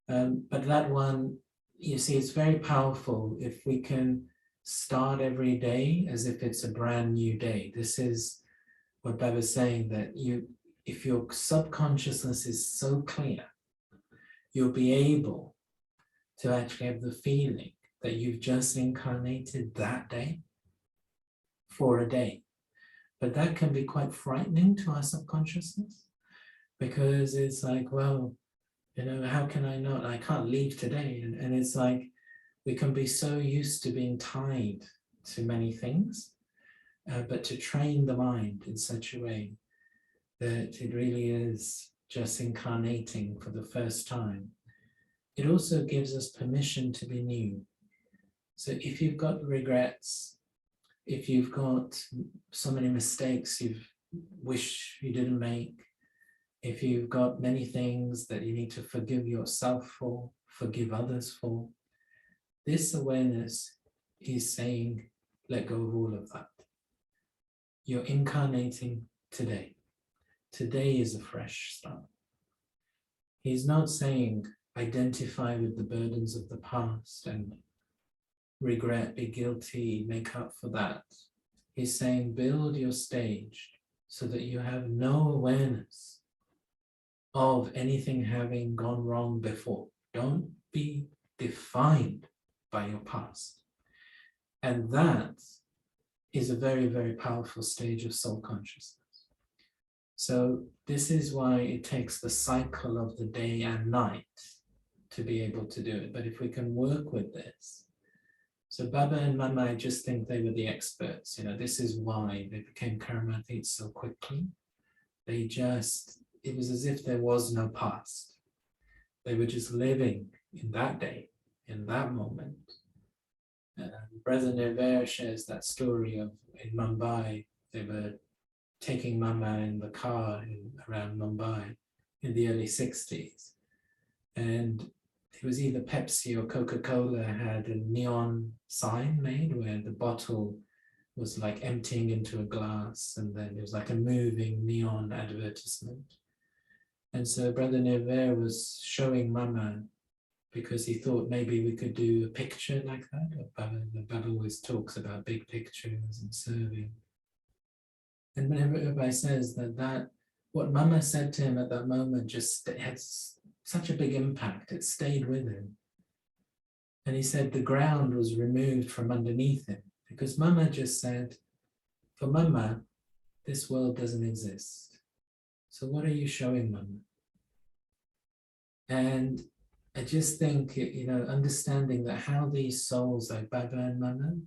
But that one, you see, it's very powerful if we can start every day as if it's a brand new day. This is what Baba's saying, that if your subconsciousness is so clear, you'll be able to actually have the feeling that you've just incarnated that day for a day. But that can be quite frightening to our subconsciousness, because it's like, well, you know, how can I not? I can't leave today. And it's like, we can be so used to being tied to many things, but to train the mind in such a way that it really is just incarnating for the first time. It also gives us permission to be new. So if you've got regrets, if you've got so many mistakes you wish you didn't make, if you've got many things that you need to forgive yourself for, forgive others for, this awareness is saying, let go of all of that. You're incarnating today. Today is a fresh start. He's not saying identify with the burdens of the past and regret, be guilty, make up for that. He's saying build your stage so that you have no awareness of anything having gone wrong before. Don't be defined by your past. And that is a very, very powerful stage of soul consciousness. So this is why it takes the cycle of the day and night to be able to do it. But if we can work with this, so Baba and Mama, I just think they were the experts. You know, this is why they became Karamathits so quickly. They just, it was as if there was no past. They were just living in that day, in that moment. Brother Nevere shares that story of in Mumbai, they were taking Mama in the car around Mumbai in the early 60s. And it was either Pepsi or Coca-Cola had a neon sign made where the bottle was like emptying into a glass, and then it was like a moving neon advertisement. And so Brother Nevere was showing Mama, because he thought maybe we could do a picture like that. Baba always talks about big pictures and serving. And whenever everybody says that what Mama said to him at that moment just had such a big impact, it stayed with him. And he said the ground was removed from underneath him, because Mama just said, for Mama, this world doesn't exist. So what are you showing Mama? And I just think, you know, understanding that how these souls like Baba and Mama,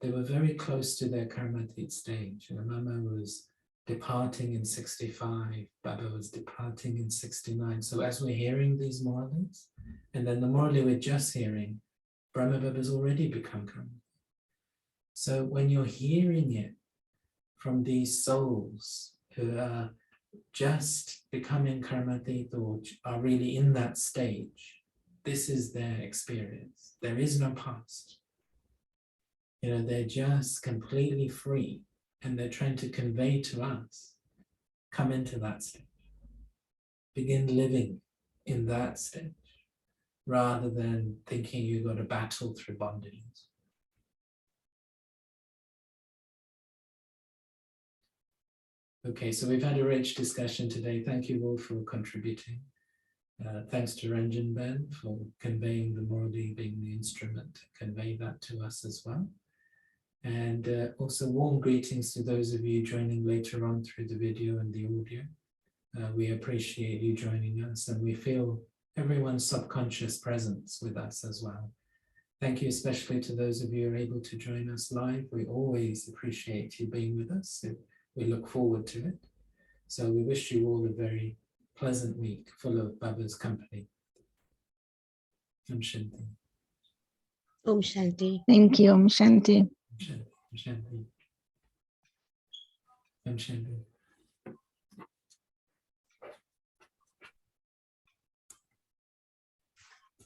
they were very close to their Karmatit stage. You know, Mama was departing in 65, Baba was departing in 69. So as we're hearing these Murlis, and then the Murli we're just hearing, Brahma Baba's already become Karmatit. So when you're hearing it from these souls who are just becoming Karmatit or are really in that stage, this is their experience. There is no past. You know, they're just completely free, and they're trying to convey to us, come into that stage. Begin living in that stage, rather than thinking you've got to battle through bondages. Okay, so we've had a rich discussion today. Thank you all for contributing. Thanks to Ranjanben for conveying the Murli, being the instrument to convey that to us as well. And also warm greetings to those of you joining later on through the video and the audio. We appreciate you joining us, and we feel everyone's subconscious presence with us as well. Thank you especially to those of you who are able to join us live. We always appreciate you being with us. We look forward to it. So we wish you all a very pleasant week full of Baba's company. Om Shanti. Om Shanti. Thank you, Om Shanti. Om Shanti. Om Shanti. Om Shanti.